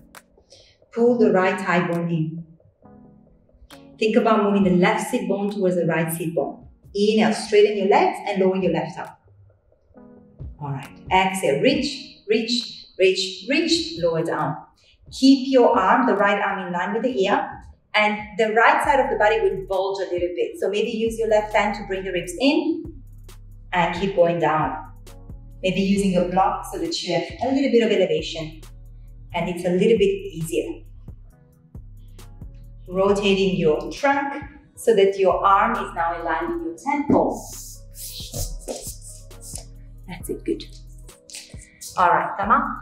A: Pull the right thigh bone in. Think about moving the left sit bone towards the right sit bone. Inhale, straighten your legs and lower your left arm. All right, exhale, reach, reach, reach, reach, lower down. Keep your arm, the right arm in line with the ear, and the right side of the body will bulge a little bit. So maybe use your left hand to bring the ribs in and keep going down. Maybe using your block so that you have a little bit of elevation and it's a little bit easier. Rotating your trunk so that your arm is now in line with your temple. That's it, good. All right, come on.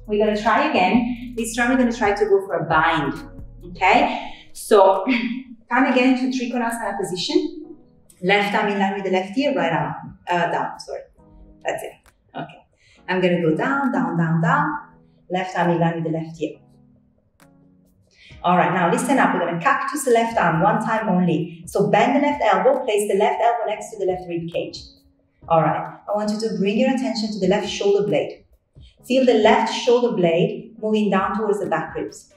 A: We're gonna try again. This time we're gonna try to go for a bind, okay? So come again to Trikonasana position. Left arm in line with the left ear, right arm down, sorry. That's it, okay. I'm gonna go down, down, down, down. Left arm in line with the left ear. All right, now listen up. We're gonna cactus the left arm one time only. So bend the left elbow, place the left elbow next to the left rib cage. All right, I want you to bring your attention to the left shoulder blade. Feel the left shoulder blade moving down towards the back ribs.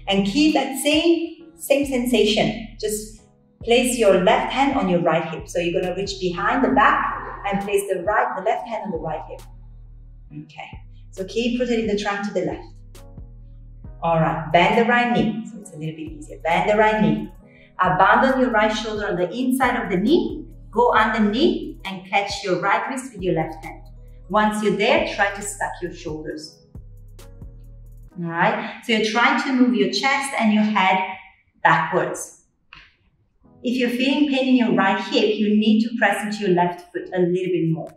A: And keep that same sensation. Just place your left hand on your right hip. So you're gonna reach behind the back and place the left hand on the right hip. Okay, so keep rotating the trunk to the left. All right, bend the right knee. So it's a little bit easier. Bend the right knee. Abandon your right shoulder on the inside of the knee. Go underneath and catch your right wrist with your left hand. Once you're there, try to stack your shoulders. All right, so you're trying to move your chest and your head backwards. If you're feeling pain in your right hip, you need to press into your left foot a little bit more.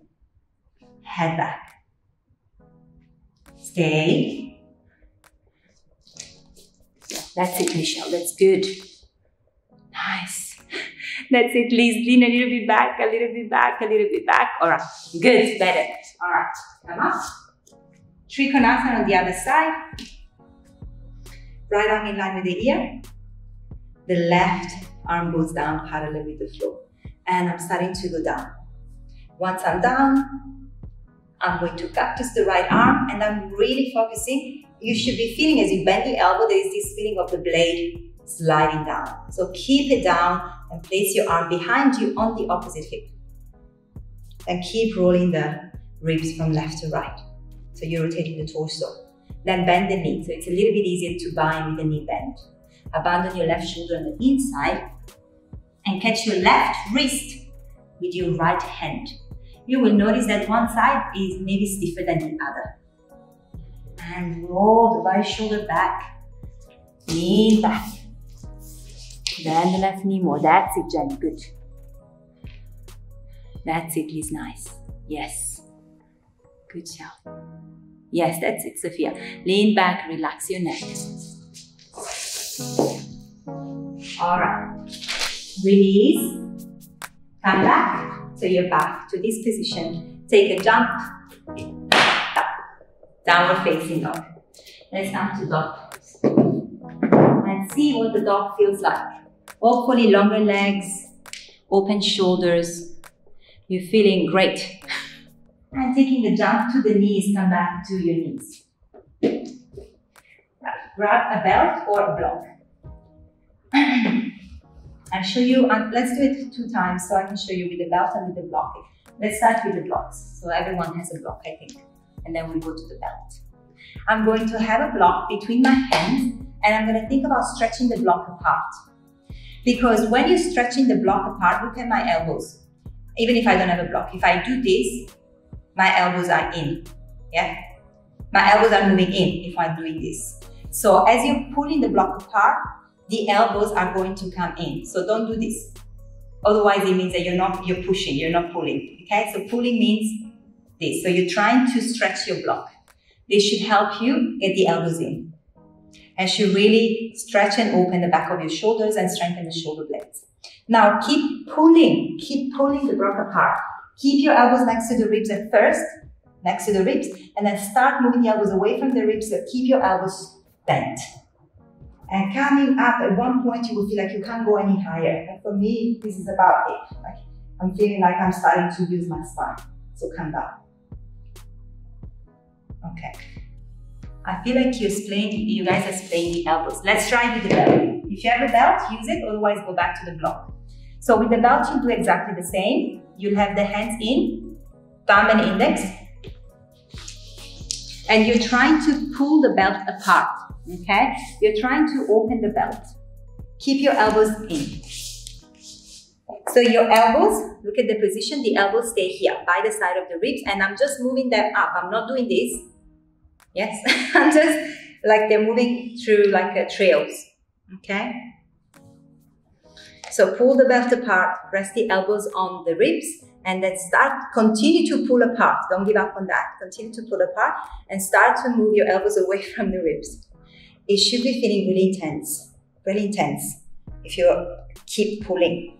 A: head back. Stay. That's it, Michelle, that's good. Nice. That's it, Liz. Lean a little bit back, a little bit back, a little bit back. All right, good, better. All right, come up. Trikonasana on the other side. Right arm in line with the ear. The left arm goes down parallel with the floor. And I'm starting to go down. Once I'm down, I'm going to cactus the right arm and I'm really focusing. You should be feeling as you bend the elbow, there is this feeling of the blade sliding down. So keep it down and place your arm behind you on the opposite hip. And keep rolling the ribs from left to right. So you're rotating the torso. Then bend the knee, so it's a little bit easier to bind with the knee bend. Abandon your left shoulder on the inside and catch your left wrist with your right hand. You will notice that one side is maybe stiffer than the other. And roll the right shoulder back, lean back. Bend the left knee more. That's it, Jenny, good. That's it, Liz, nice. Yes. Good job. Yes, that's it, Sophia. Lean back, relax your neck. All right. Release. Come back. So you're back to this position. Take a jump. Downward facing dog. Let's come to dog pose. And see what the dog feels like. Hopefully longer legs, open shoulders. You're feeling great. And taking the jump to the knees, come back to your knees. Grab a belt or a block. I'll show you, let's do it 2 times so I can show you with the belt and with the block. Let's start with the blocks. So everyone has a block, I think. And then we'll go to the belt. I'm going to have a block between my hands and I'm going to think about stretching the block apart. Because when you're stretching the block apart, look at my elbows. Even if I don't have a block, if I do this, my elbows are in, yeah? My elbows are moving in if I'm doing this. So as you're pulling the block apart, the elbows are going to come in. So don't do this. Otherwise it means that you're pushing, you're not pulling, okay? So pulling means this. So you're trying to stretch your block. This should help you get the elbows in. And should really stretch and open the back of your shoulders and strengthen the shoulder blades. Now keep pulling the block apart. Keep your elbows next to the ribs at first, next to the ribs, and then start moving the elbows away from the ribs, so keep your elbows bent. And coming up, at one point you will feel like you can't go any higher. And for me, this is about it. Like, I'm feeling like I'm starting to use my spine. So come down. Okay. I feel like you guys are splaying the elbows. Let's try with the belt. If you have a belt, use it, otherwise go back to the block. So with the belt, you'll do exactly the same. You'll have the hands in, thumb and index. And you're trying to pull the belt apart, okay? You're trying to open the belt. Keep your elbows in. So your elbows, look at the position, the elbows stay here by the side of the ribs, and I'm just moving them up. I'm not doing this. Yes, I'm just like they're moving through like trails, okay? So pull the belt apart, press the elbows on the ribs, and then continue to pull apart. Don't give up on that. Continue to pull apart and start to move your elbows away from the ribs. It should be feeling really intense, really intense. If you keep pulling,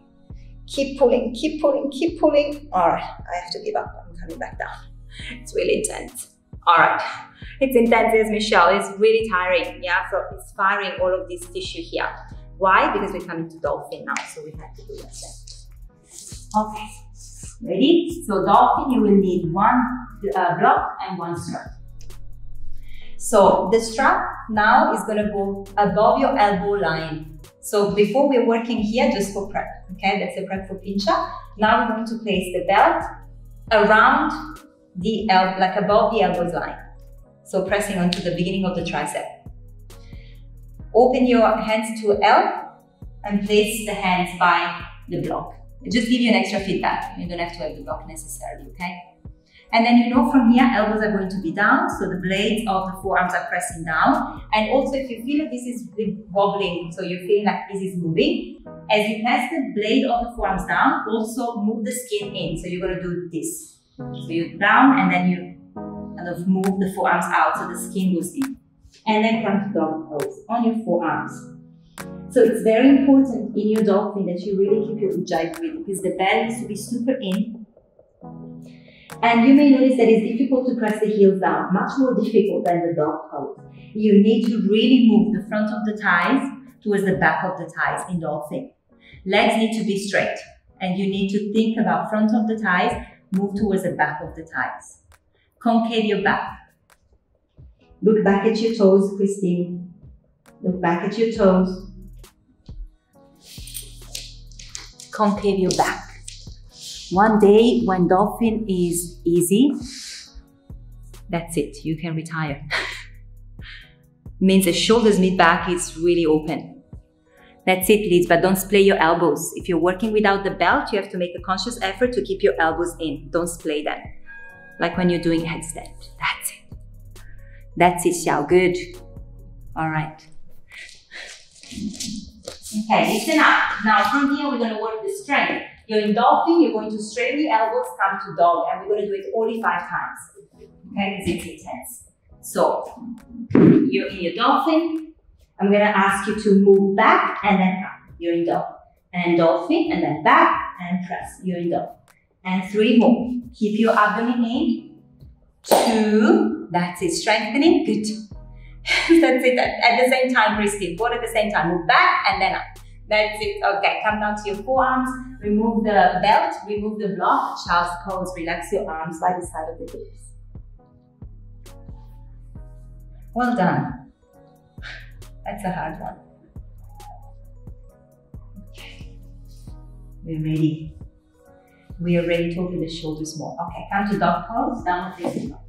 A: keep pulling, keep pulling, keep pulling. All right, I have to give up. I'm coming back down. It's really intense. All right, it's intense as Michelle. It's really tiring. Yeah, it's firing all of this tissue here. Why? Because we're coming to dolphin now, so we have to do that then. Okay, ready? So dolphin, you will need one block and one strap. So the strap now is going to go above your elbow line. So before we're working here, just for prep, okay? That's a prep for pincha. Now we're going to place the belt around the like above the elbows line. So pressing onto the beginning of the tricep. Open your hands to L and place the hands by the block. It just give you an extra feedback. You don't have to have the block necessarily, okay? And then you know from here, elbows are going to be down, so the blades of the forearms are pressing down. And also if you feel that this is wobbling, so you're feeling like this is moving, as you press the blade of the forearms down, also move the skin in. So you're going to do this. So you're down and then you kind of move the forearms out so the skin goes in. And then come to dog pose on your forearms. So it's very important in your dolphin that you really keep your ujjayi breathing because the belly needs to be super in. And you may notice that it's difficult to press the heels down, much more difficult than the dog pose. You need to really move the front of the thighs towards the back of the thighs in dolphin. Legs need to be straight and you need to think about front of the thighs, move towards the back of the thighs. Concave your back. Look back at your toes, Christine. Look back at your toes. Concave your back. One day when dolphin is easy, that's it, you can retire. Means the shoulders mid back is really open. That's it, leads, but don't splay your elbows. If you're working without the belt, you have to make a conscious effort to keep your elbows in. Don't splay them. Like when you're doing headstand. That's it. That's it, Xiao. Good. All right. Okay, listen up. Now from here, we're going to work the strength. You're in dolphin, you're going to straighten your elbows, come to dog, and we're going to do it only 5 times. Okay, because it's intense. So, you're in your dolphin. I'm going to ask you to move back and then up. You're in dog. And dolphin, and then back and press. You're in dog. And 3 more. Keep your abdomen in. 2. That's it. Strengthening. Good. That's it. At the same time, Christine. Both at the same time. Move back and then up. That's it. Okay. Come down to your forearms. Remove the belt. Remove the block. Child's pose. Relax your arms by the side of the hips. Well done. That's a hard one. Okay. We're ready. We are ready to open the shoulders more. Okay, come to dog pose, downward facing dog.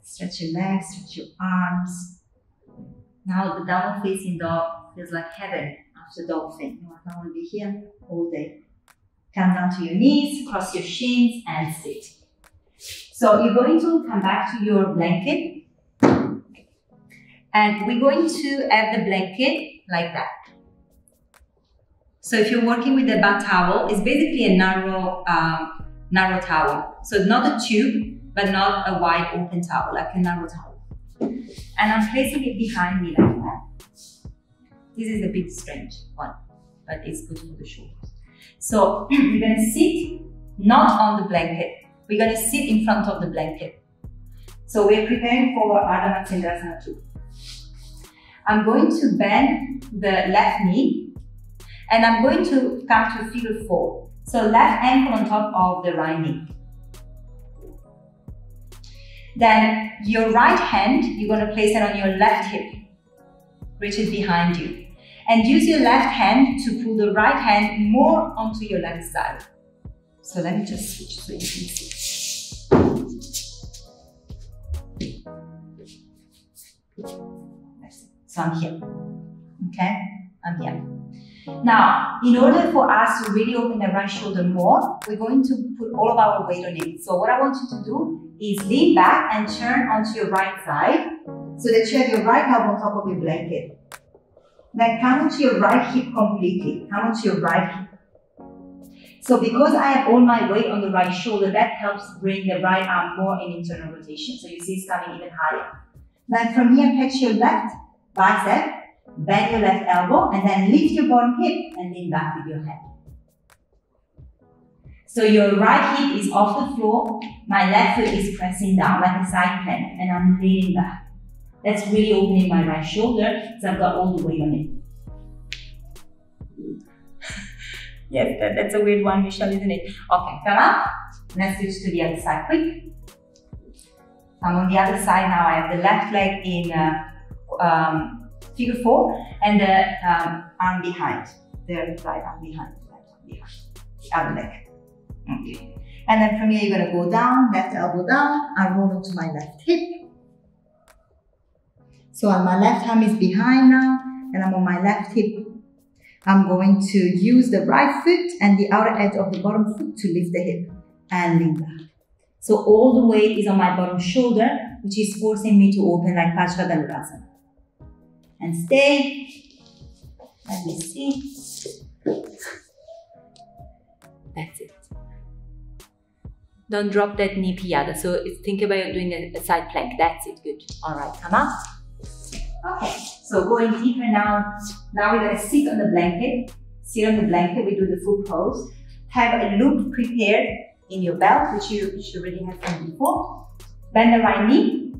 A: Stretch your legs, stretch your arms. Now the downward facing dog feels like heaven after dolphin. You want to be here all day. Come down to your knees, cross your shins and sit. So you're going to come back to your blanket. And we're going to have the blanket like that. So if you're working with a bath towel, it's basically a narrow towel. So not a tube, but not a wide open towel, like a narrow towel. And I'm placing it behind me like that. This is a bit strange one, but it's good for the shoulders. So we're going to sit not on the blanket. We're going to sit in front of the blanket. So we're preparing for Ardha Matsendrasana 2. I'm going to bend the left knee and I'm going to come to figure 4. So left ankle on top of the right knee. Then your right hand, you're going to place it on your left hip. Reach it behind you. And use your left hand to pull the right hand more onto your left side. So let me just switch so you can see. So I'm here. Okay? I'm here. Now, in order for us to really open the right shoulder more, we're going to put all of our weight on it. So what I want you to do is lean back and turn onto your right side so that you have your right elbow on top of your blanket. Then come onto your right hip completely. Come onto your right hip. So because I have all my weight on the right shoulder, that helps bring the right arm more in internal rotation. So you see it's coming even higher. Then from here, catch your left bicep. Bend your left elbow and then lift your bottom hip and lean back with your head. So your right hip is off the floor, my left foot is pressing down like a side plank and I'm leaning back. That's really opening my right shoulder so I've got all the weight on it. Yes, that's a weird one, Michelle, isn't it? Okay, come up. Let's switch to the other side quick. I'm on the other side now. I have the left leg in figure 4 and the arm behind, the right arm behind, the other leg. Okay. And then from here you're going to go down, left elbow down, I roll onto my left hip. So my left arm is behind now and I'm on my left hip. I'm going to use the right foot and the outer edge of the bottom foot to lift the hip and lean back. So all the weight is on my bottom shoulder, which is forcing me to open like Parsvadhanurasana. And stay. Let me see.
B: That's it. Don't drop that knee piata. So think about doing a side plank. That's it. Good. All right, come up.
A: Okay, so going deeper now. Now we're going to sit on the blanket. Sit on the blanket. We do the full pose. Have a loop prepared in your belt, which you already had from before. Bend the right knee.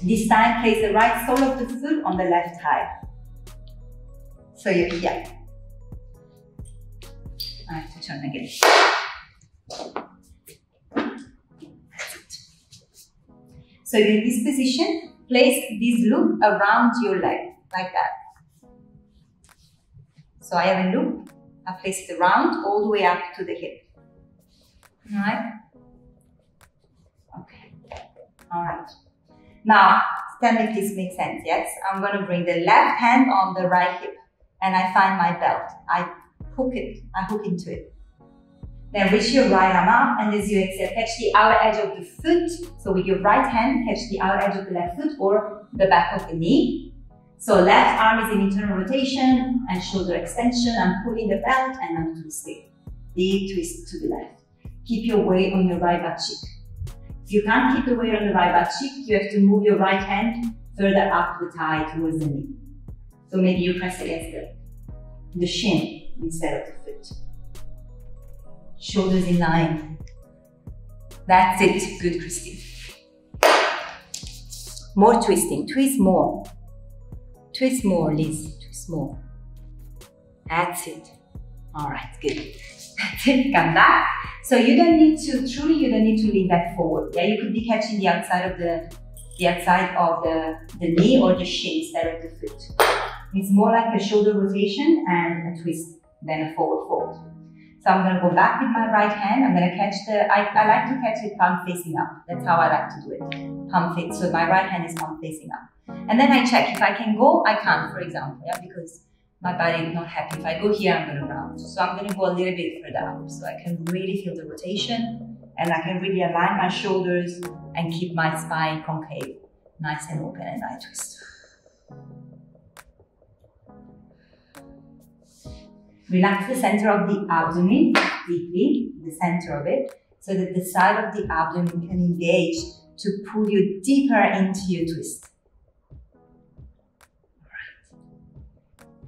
A: This time, place the right sole of the foot on the left thigh. So you're here. I have to turn again. That's it. So you're in this position. Place this loop around your leg, like that. So I have a loop. I place it around all the way up to the hip. Alright? Okay. Alright. Now, tell me if this makes sense, yes? I'm going to bring the left hand on the right hip and I find my belt. I hook into it. Then reach your right arm up and as you exhale, catch the outer edge of the foot. So with your right hand, catch the outer edge of the left foot or the back of the knee. So left arm is in internal rotation and shoulder extension. I'm pulling the belt and I'm twisting. Deep twist to the left. Keep your weight on your right butt cheek. If you can't keep the weight on the right butt cheek, you have to move your right hand further up the thigh towards the knee. So maybe you press against the shin instead of the foot. Shoulders in line. That's it. Good, Christine. More twisting. Twist more. Twist more, Liz. Twist more. That's it. All right, good. That's it. Come back. So you don't need to, truly, you don't need to lean back forward. Yeah, you could be catching the outside of the knee or the shin instead of the foot. It's more like a shoulder rotation and a twist than a forward fold. So I'm going to go back with my right hand. I'm going to catch I like to catch it palm facing up. That's how I like to do it. Palm face. So my right hand is palm facing up. And then I check if I can go, I can't, for example, yeah, because my body is not happy. If I go here, I'm going to round. So I'm going to go a little bit further up so I can really feel the rotation and I can really align my shoulders and keep my spine concave, nice and open, and I twist. Relax the center of the abdomen deeply, the center of it, so that the side of the abdomen can engage to pull you deeper into your twist.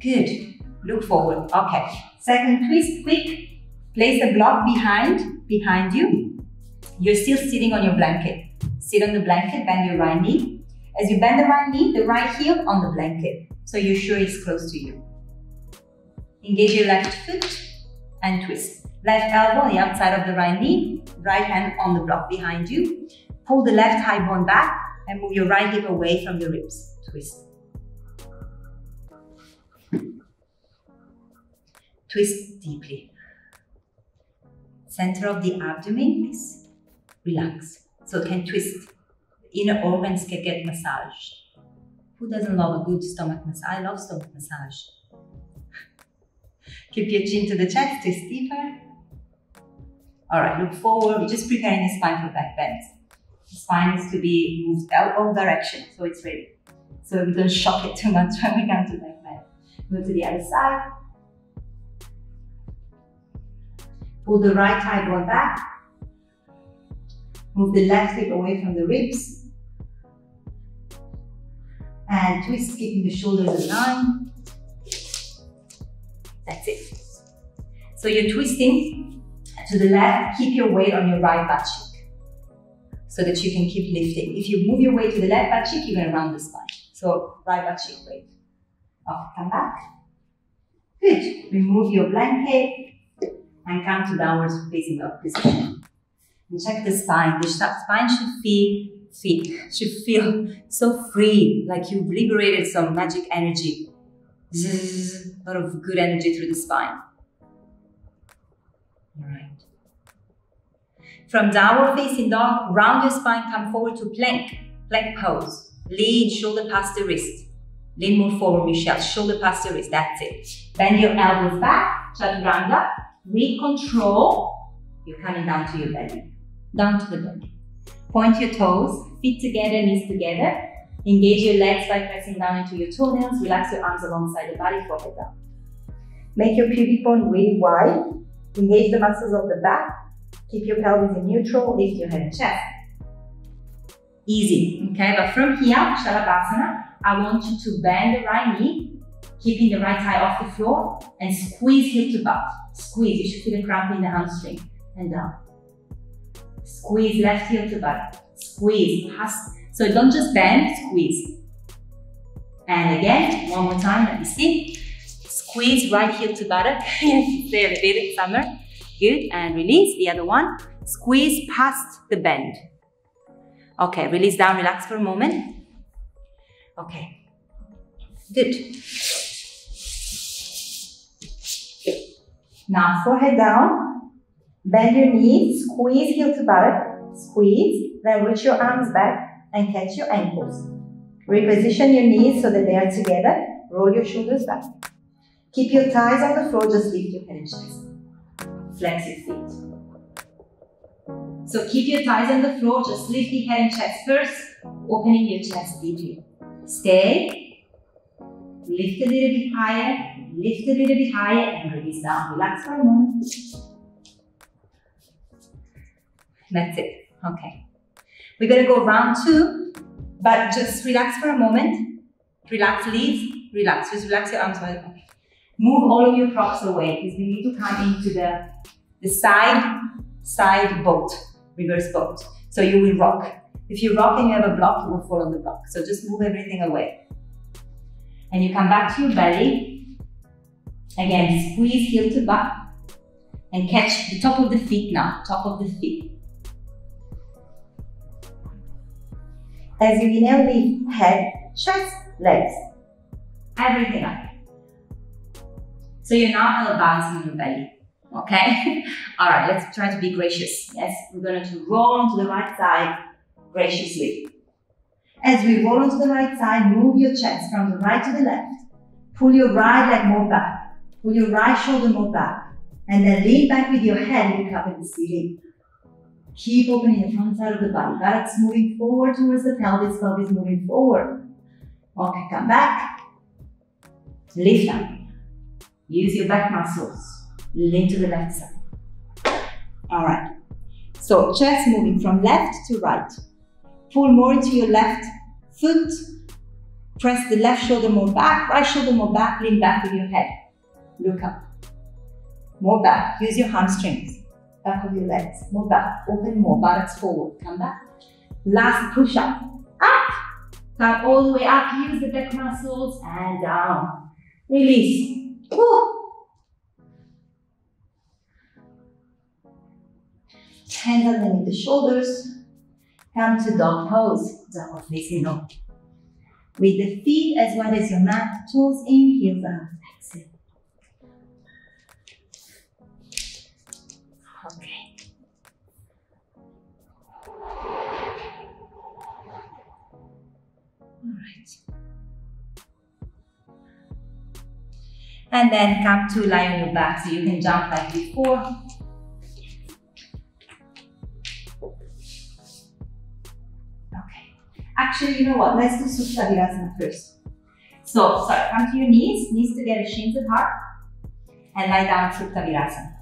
A: Good. Look forward. Okay. Second twist, quick. Place the block behind you. You're still sitting on your blanket. Sit on the blanket, bend your right knee. As you bend the right knee, the right heel on the blanket. So you're sure it's close to you. Engage your left foot and twist. Left elbow on the outside of the right knee. Right hand on the block behind you. Pull the left high bone back and move your right hip away from the ribs. Twist. Twist deeply. Center of the abdomen, please. Relax. So it can twist. Inner organs can get massaged. Who doesn't love a good stomach massage? I love stomach massage. Keep your chin to the chest, twist deeper. All right, look forward. We're just preparing the spine for back bend. The spine is to be moved all direction, so it's ready. So we don't shock it too much when we come to back bend. Go to the other side. Pull the right thigh bone back. Move the left hip away from the ribs. And twist, keeping the shoulders aligned. That's it. So you're twisting to the left, keep your weight on your right butt cheek so that you can keep lifting. If you move your weight to the left butt cheek, you're going to round the spine. So right butt cheek weight. Okay, come back. Good. Remove your blanket and come to downward facing dog position. And check the spine. The spine should feel so free, like you've liberated some magic energy. Zzz, a lot of good energy through the spine. All right. From downward facing dog, round your spine, come forward to plank. Plank pose. Lean, shoulder past the wrist. Lean more forward, Michelle. Shoulder past the wrist. That's it. Bend your elbows back. Try to round up. With control, you're coming down to your belly. Down to the belly. Point your toes. Feet together, knees together. Engage your legs by pressing down into your toenails. Relax your arms alongside the body, forehead down. Make your pubic bone really wide. Engage the muscles of the back. Keep your pelvis in neutral. Lift your head and chest. Easy, okay? But from here, Shalabhasana, I want you to bend the right knee, keeping the right thigh off the floor, and squeeze heel to butt. Squeeze, you should feel a cramp in the hamstring, and down. Squeeze left heel to butt. Squeeze, so don't just bend, squeeze. And again, one more time, let me see. Squeeze right heel to buttock. Yes, there, a bit, summer. Good, and release, the other one. Squeeze past the bend. Okay, release down, relax for a moment. Okay, good. Now forehead down, bend your knees, squeeze heel to buttock, squeeze, then reach your arms back and catch your ankles. Reposition your knees so that they are together, roll your shoulders back. Keep your thighs on the floor, just lift your head and chest. Flex your feet. So keep your thighs on the floor, just lift the head and chest first, opening your chest deeply. Stay, lift a little bit higher, lift a little bit higher, and release down. Relax for a moment. That's it, okay. We're gonna go round 2, but just relax for a moment. Relax, leave, relax. Just relax your arms. Okay. Move all of your props away, because we need to come into the side boat. Reverse boat. So you will rock. If you rock and you have a block, you will fall on the block. So just move everything away. And you come back to your belly. Again, squeeze heel to butt. And catch the top of the feet now. Top of the feet. As you inhale, lift head, chest, legs. Everything up. So you're now balancing on your belly. Okay? Alright, let's try to be gracious. Yes, we're going to roll onto the right side graciously. As we roll onto the right side, move your chest from the right to the left. Pull your right leg more back. Pull your right shoulder more back. And then lean back with your head, look up at the ceiling. Keep opening the front side of the body. Buttocks moving forward towards the pelvis, pelvis moving forward. Okay, come back. Lift up. Use your back muscles. Lean to the left side. Alright. So chest moving from left to right. Pull more into your left foot. Press the left shoulder more back, right shoulder more back, lean back with your head. Look up. More back. Use your hamstrings. Back of your legs. More back. Open more. Buttocks forward. Come back. Last push up. Up. Come all the way up. Use the back muscles and down. Release. Woo. Hands underneath the shoulders. Come to dog pose. Dog facing dog. With the feet as wide as your mat. Toes in, heels out. Exhale. Okay. Alright. And then come to lie on your back so you can jump like before. Actually, you know what? Let's do Supta Virasana first. So, sorry, come to your knees together, shins apart, and lie down Supta Virasana.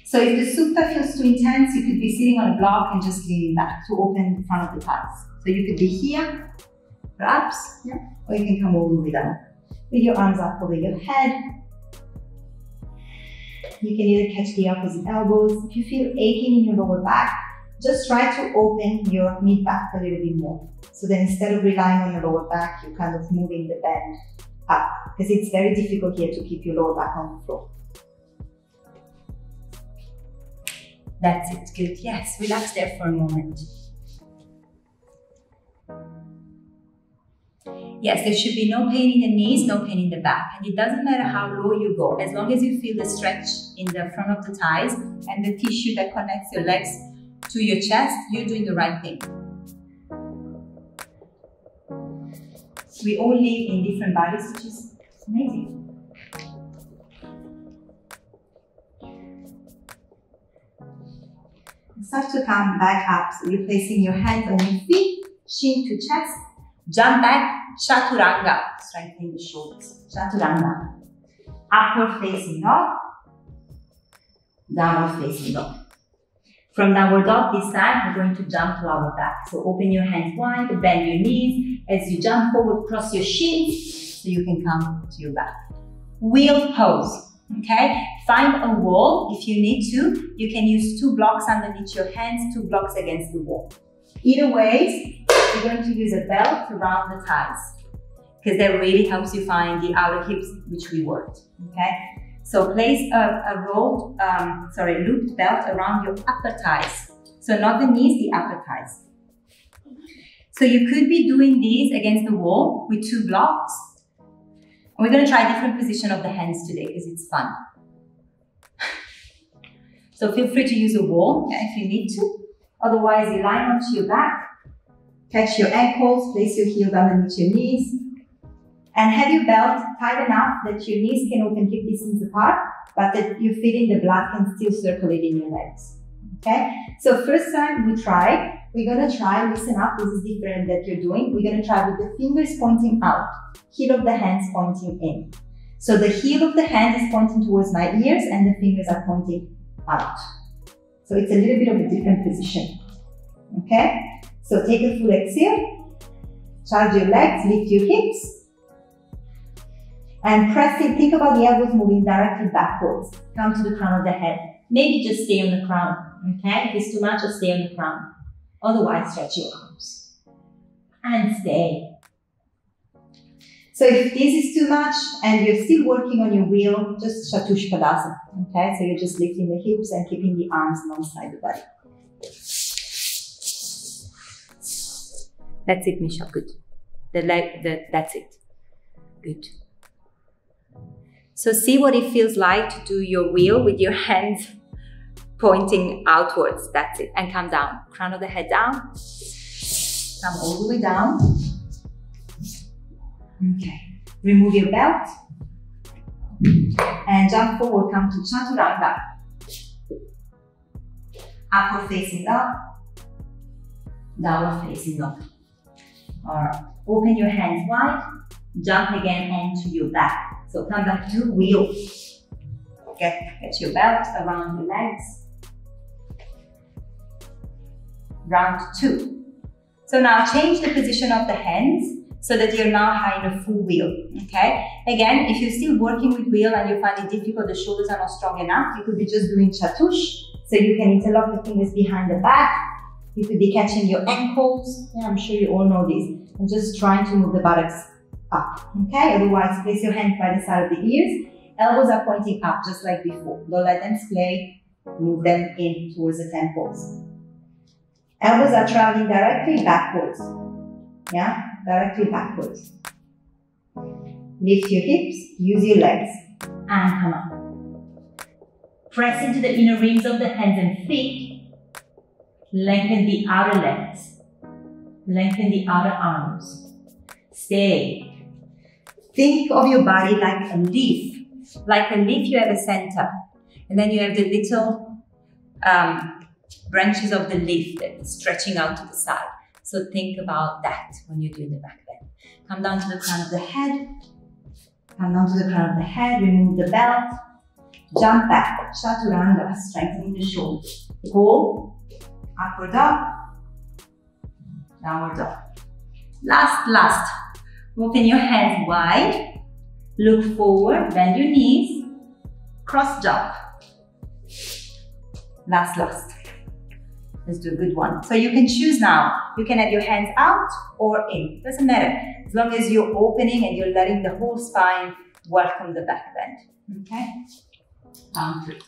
A: So if the Supta feels too intense, you could be sitting on a block and just leaning back to open the front of the thighs. So you could be here, perhaps, yeah? Or you can come all the way down. With your arms up over your head. You can either catch the opposite elbows. If you feel aching in your lower back, just try to open your mid-back a little bit more. So then instead of relying on the lower back, you're kind of moving the bend up. Because it's very difficult here to keep your lower back on the floor. That's it, good. Yes, relax there for a moment. Yes, there should be no pain in the knees, no pain in the back. And it doesn't matter how low you go, as long as you feel the stretch in the front of the thighs and the tissue that connects your legs to your chest, you're doing the right thing. We all live in different bodies, which is amazing. Start to come back up. So you're placing your hands on your feet, chin to chest, jump back, Chaturanga, strengthening the shoulders. Chaturanga. Upward facing dog. downward facing dog. From downward dog, this time we're going to jump to our back. So open your hands wide, bend your knees. As you jump forward, cross your shins so you can come to your back. Wheel pose, okay? Find a wall if you need to. You can use 2 blocks underneath your hands, 2 blocks against the wall. Either way, you're going to use a belt around the thighs because that really helps you find the outer hips, which we worked, okay? So place a looped belt around your upper thighs. So not the knees, the upper thighs. So you could be doing these against the wall with 2 blocks. And we're going to try a different position of the hands today because it's fun. So feel free to use a wall if you need to. Otherwise, you line onto your back, catch your ankles, place your heels underneath your knees, and have your belt tight enough that your knees can open hip distance apart, but that you're feeling the blood can still circulate in your legs. Okay? So first time we're gonna try, listen up, this is different that you're doing. We're gonna try with the fingers pointing out, heel of the hands pointing in. So the heel of the hand is pointing towards my ears and the fingers are pointing out. So it's a little bit of a different position. Okay? So take a full exhale, charge your legs, lift your hips, and press it. Think about the elbows moving directly backwards. Come to the crown of the head. Maybe just stay on the crown, okay? If it's too much, just stay on the crown. Otherwise, stretch your arms. And stay. So if this is too much and you're still working on your wheel, just Chatushpadasana, okay? So you're just lifting the hips and keeping the arms alongside the body.
B: That's it, Misha. Good. That's it. Good. So see what it feels like to do your wheel with your hands pointing outwards. That's it. And come down. Crown of the head down. Come all the way down. Okay. Remove your belt. And jump forward. Come to Chaturanga. Upward facing dog. Downward facing dog. Alright. Open your hands wide. Jump again onto your back. So come back to wheel. Get your belt around your legs. Round 2. So now change the position of the hands so that you're now high in a full wheel. Okay? Again, if you're still working with wheel and you find it difficult, the shoulders are not strong enough, you could be just doing chatush. So you can interlock the fingers behind the back. You could be catching your ankles. Yeah, I'm sure you all know this. And just trying to move the buttocks up, okay? Otherwise, place your hands by the side of the ears. Elbows are pointing up, just like before. Don't let them splay. Move them in towards the temples. Elbows are traveling directly backwards. Yeah, directly backwards. Lift your hips, use your legs, and come up. Press into the inner ribs of the hands and feet. Lengthen the outer legs. Lengthen the outer arms. Stay. Think of your body like a leaf. Like a leaf, you have a center. And then you have the little branches of the leaf that is stretching out to the side. So think about that when you're doing the back bend. Come down to the crown of the head. Come down to the crown of the head. Remove the belt. Jump back. Chaturanga, strengthening the shoulders. Pull. Upward dog. Downward dog. Last. Open your hands wide, look forward, bend your knees, cross jump. Last. Let's do a good one. So you can choose now. You can have your hands out or in. Doesn't matter. As long as you're opening and you're letting the whole spine welcome the back bend. Okay? Round 3.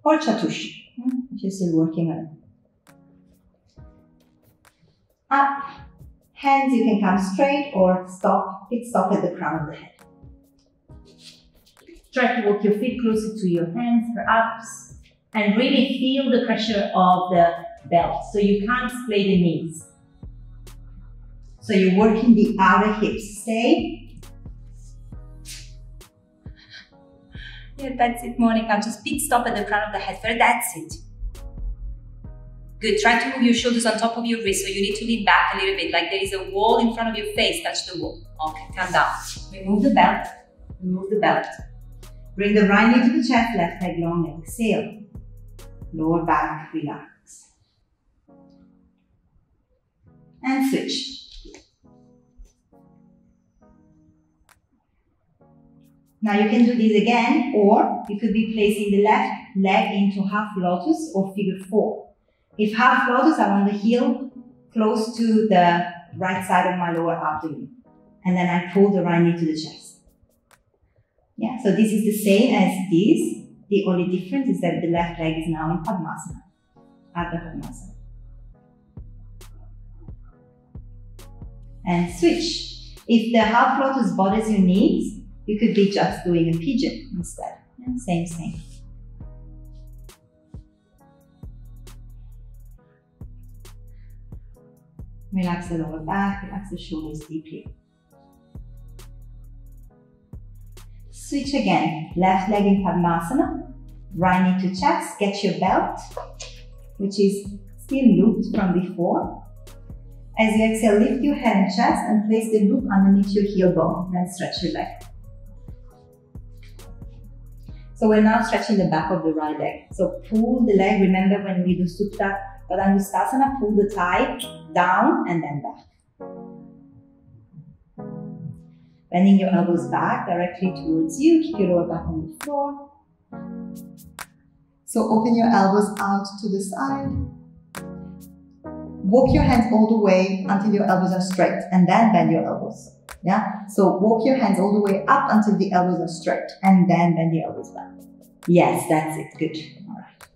B: Or chatush, if you're still working on it. Up, hands you can come straight or stop, feet stop at the crown of the head. Try to walk your feet closer to your hands for ups and really feel the pressure of the belt so you can't splay the knees. So you're working the outer hips. Stay. Yeah, that's it, Monica. Just feet stop at the crown of the head. That's it. Good. Try to move your shoulders on top of your wrist, so you need to lean back a little bit, like there is a wall in front of your face. Touch the wall. Okay, calm down.
A: Remove the belt. Remove the belt. Bring the right knee to the chest, left leg long, exhale. Lower back, relax. And switch. Now you can do this again, or you could be placing the left leg into half lotus or figure 4. If half lotus, I'm on the heel close to the right side of my lower abdomen. And then I pull the right knee to the chest. Yeah, so this is the same as this. The only difference is that the left leg is now in Padmasana, Ardha Padmasana. And switch. If the half lotus bothers your knees, you could be just doing a pigeon instead. Yeah, same. Relax the lower back, relax the shoulders deeply. Switch again. Left leg in Padmasana, right knee to chest. Get your belt, which is still looped from before. As you exhale, lift your head and chest and place the loop underneath your heel bone. Then stretch your leg. So we're now stretching the back of the right leg. So pull the leg. Remember when we do Supta Padangusthasana, pull the thigh down and then back. Bending your elbows back directly towards you. Keep your lower back on the floor. So open your elbows out to the side. Walk your hands all the way until your elbows are straight and then bend your elbows. Yeah, so walk your hands all the way up until the elbows are straight and then bend the elbows back. Yes, that's it. Good. All right.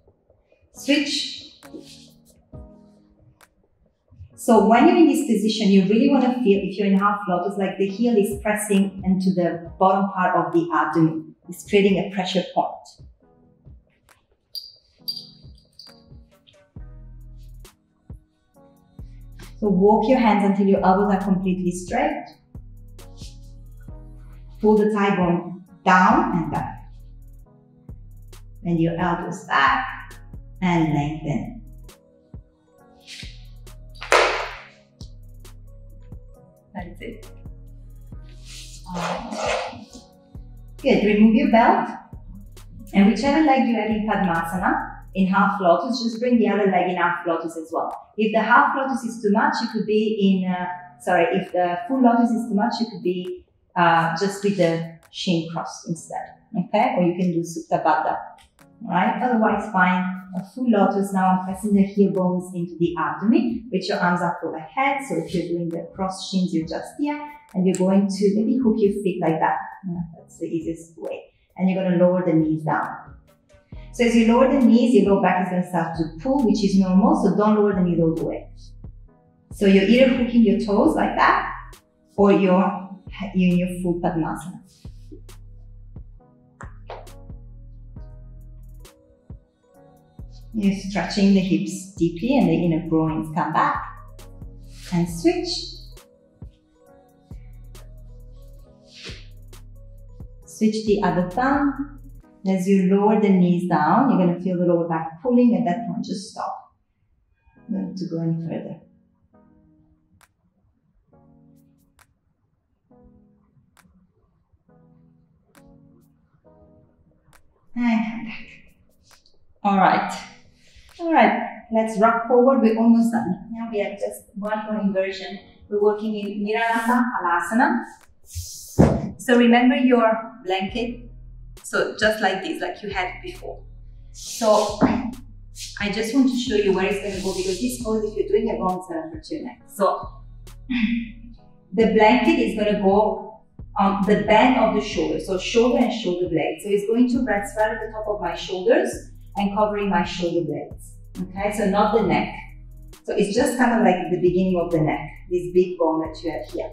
A: Switch. So when you're in this position, you really want to feel, if you're in half lotus, like the heel is pressing into the bottom part of the abdomen. It's creating a pressure point. So walk your hands until your elbows are completely straight. Pull the thigh bone down and back. Bend your elbows back and lengthen. That's it. Alright. Good. Remove your belt. And whichever leg you have in Padmasana, in half lotus, just bring the other leg in half lotus as well. If the half lotus is too much, you could be in, if the full lotus is too much, you could be just with the shin crossed instead, okay? Or you can do Supta Baddha, alright? Otherwise, fine. A full lotus, now I'm pressing the heel bones into the abdomen, with your arms up overhead. So if you're doing the cross shins, you're just here, and you're going to maybe hook your feet like that. That's the easiest way. And you're going to lower the knees down. So as you lower the knees, your lower back is going to start to pull, which is normal, so don't lower the knees all the way. So you're either hooking your toes like that, or you're in your full Padmasana. You're stretching the hips deeply and the inner groins come back. And switch. Switch the other thumb. As you lower the knees down, you're going to feel the lower back pulling. At that point, just stop. No need to go any further. And come back. All right, let's rock forward. We're almost done. Now we have just one more inversion. We're working in Niranasa Alasana. So remember your blanket. So just like this, like you had before. So I just want to show you where it's going to go, because this pose, if you're doing it wrong, it's going to hurt your neck. So the blanket is going to go on the bend of the shoulder. So shoulder and shoulder blades. So it's going to rest right at the top of my shoulders and covering my shoulder blades. Okay, so not the neck. So it's just kind of like the beginning of the neck, this big bone that you have here.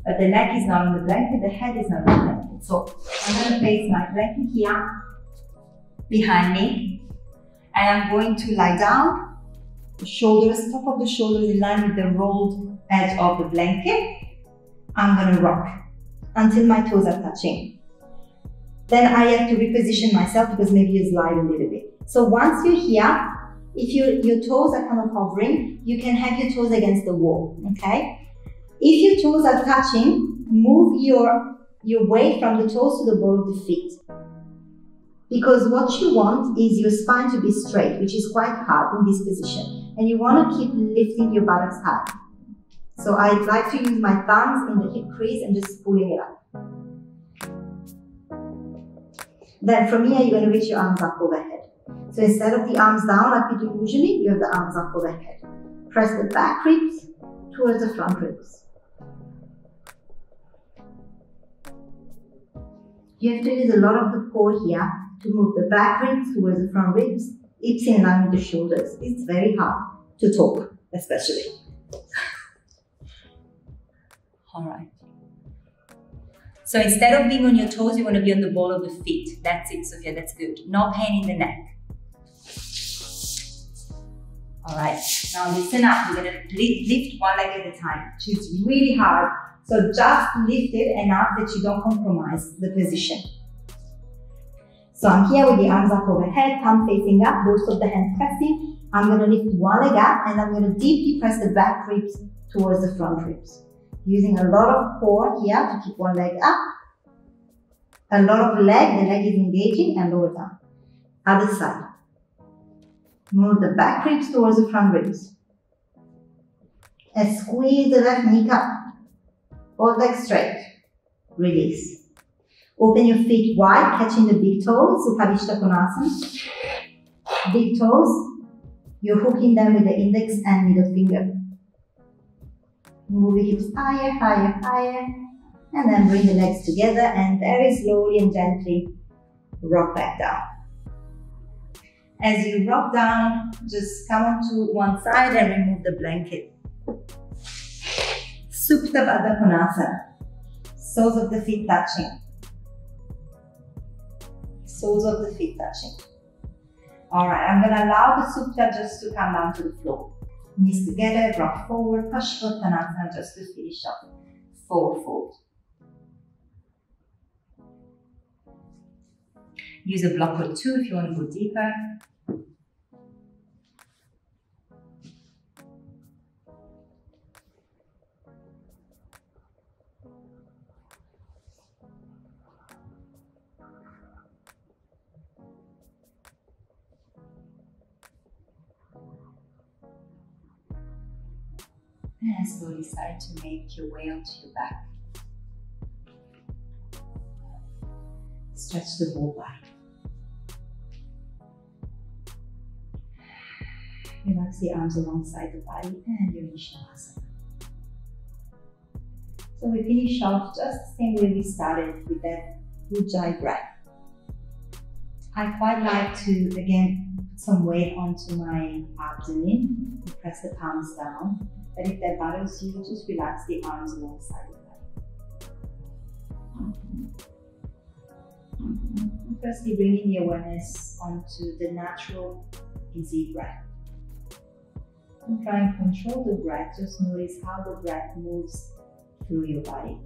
A: But the neck is not on the blanket, the head is not on the blanket. So I'm going to place my blanket here behind me, and I'm going to lie down, the shoulders, top of the shoulders in line with the rolled edge of the blanket. I'm going to rock until my toes are touching. Then I have to reposition myself because maybe you slide a little bit. So once you're here, If your toes are kind of hovering, you can have your toes against the wall, okay? If your toes are touching, move your weight from the toes to the ball of the feet. Because what you want is your spine to be straight, which is quite hard in this position. And you want to keep lifting your buttocks high. So I like to use my thumbs in the hip crease and just pulling it up. Then from here, you're going to reach your arms up overhead. So instead of the arms down like you do usually, you have the arms up overhead. Press the back ribs towards the front ribs. You have to use a lot of the core here to move the back ribs towards the front ribs. Hips in line with the shoulders. It's very hard to talk, especially.
B: All right. So instead of being on your toes, you want to be on the ball of the feet. That's it, Sophia, that's good. No pain in the neck. All right, now listen up. We're going to lift one leg at a time, which is really hard. So just lift it enough that you don't compromise the position. So I'm here with the arms up overhead, thumb facing up, dorso of the hand pressing. I'm going to lift one leg up and I'm going to deeply press the back ribs towards the front ribs. Using a lot of core here to keep one leg up. A lot of leg, the leg is engaging, and lower down. Other side. Move the back ribs towards the front ribs. And squeeze the left knee up. Hold leg straight. Release. Open your feet wide, catching the big toes, Supavishta Konasana. Big toes. You're hooking them with the index and middle finger. Move your hips higher, higher, higher. And then bring the legs together and very slowly and gently rock back down. As you rock down, just come onto one side and remove the blanket. Supta Baddha Konasana. Soles of the feet touching. Soles of the feet touching. Alright, I'm going to allow the supta just to come down to the floor. Knees together, rock forward, Paschimottanasana just to finish off. Forward fold. Use a block or two if you want to go deeper. And slowly start to make your way onto your back. Stretch the whole body. Relax the arms alongside the body and your Shavasana. So we finish off just the same way we started with that Ujjayi breath. I quite like to, again, put some weight onto my abdomen and press the palms down. But if that bothers you, just relax the arms alongside the body. Firstly, bringing the awareness onto the natural, easy breath. And try and control the breath. Just notice how the breath moves through your body.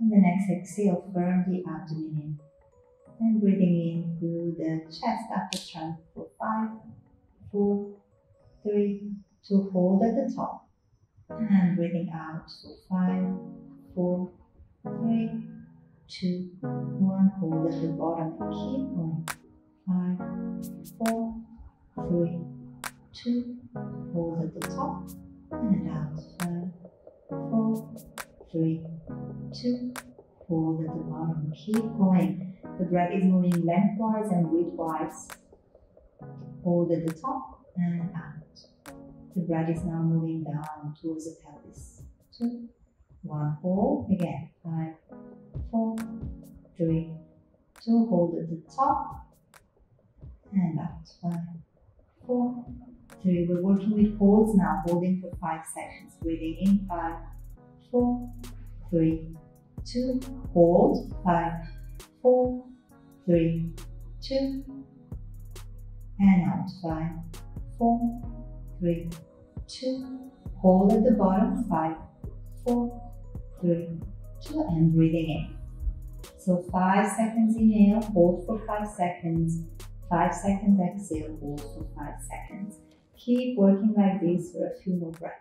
B: And the next exhale, firm the abdomen in. And breathing in through the chest, upper trunk for 5, 4, 3, 2, hold at the top. And breathing out for 5, 4, 3, 2, 1, hold at the bottom and keep going. 5, 4, 3, 2, hold at the top and out. 5, 4, 3, 2, hold at the bottom. Keep going. The breath is moving lengthwise and widthwise. Hold at the top and out. The breath is now moving down towards the pelvis. 2, 1, hold. Again. 5, 4, 3, 2, hold at the top and out. 5, 4, 3. We're working with holds now, holding for 5 seconds. Breathing in. 5, 4, 3, 2, hold. 5, 4, 3, 2, and out. 5, 4, 3, 2, hold at the bottom. 5, 4,
A: 3, 2, and breathing in. So 5 seconds inhale, hold for 5 seconds, 5 seconds exhale, hold for 5 seconds. Keep working like this for a few more breaths.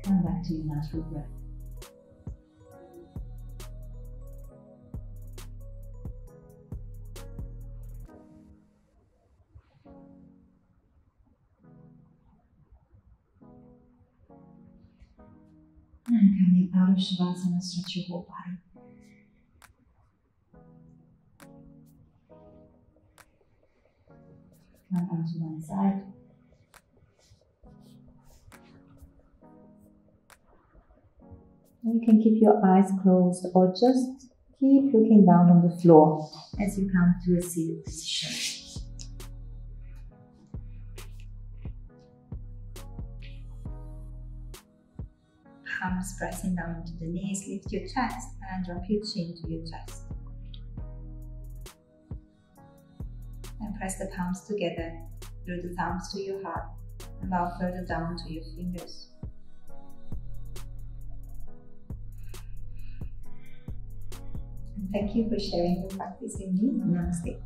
A: Come back to your natural breath. And coming out of Shavasana, stretch your whole body. Come onto one side. You can keep your eyes closed or just keep looking down on the floor as you come to a seated position.
B: Palms pressing down into the knees, lift your chest and drop your chin to your chest. And press the palms together, through the thumbs to your heart, and bow further down to your fingers.
A: Thank you for sharing your practice with me. Namaste.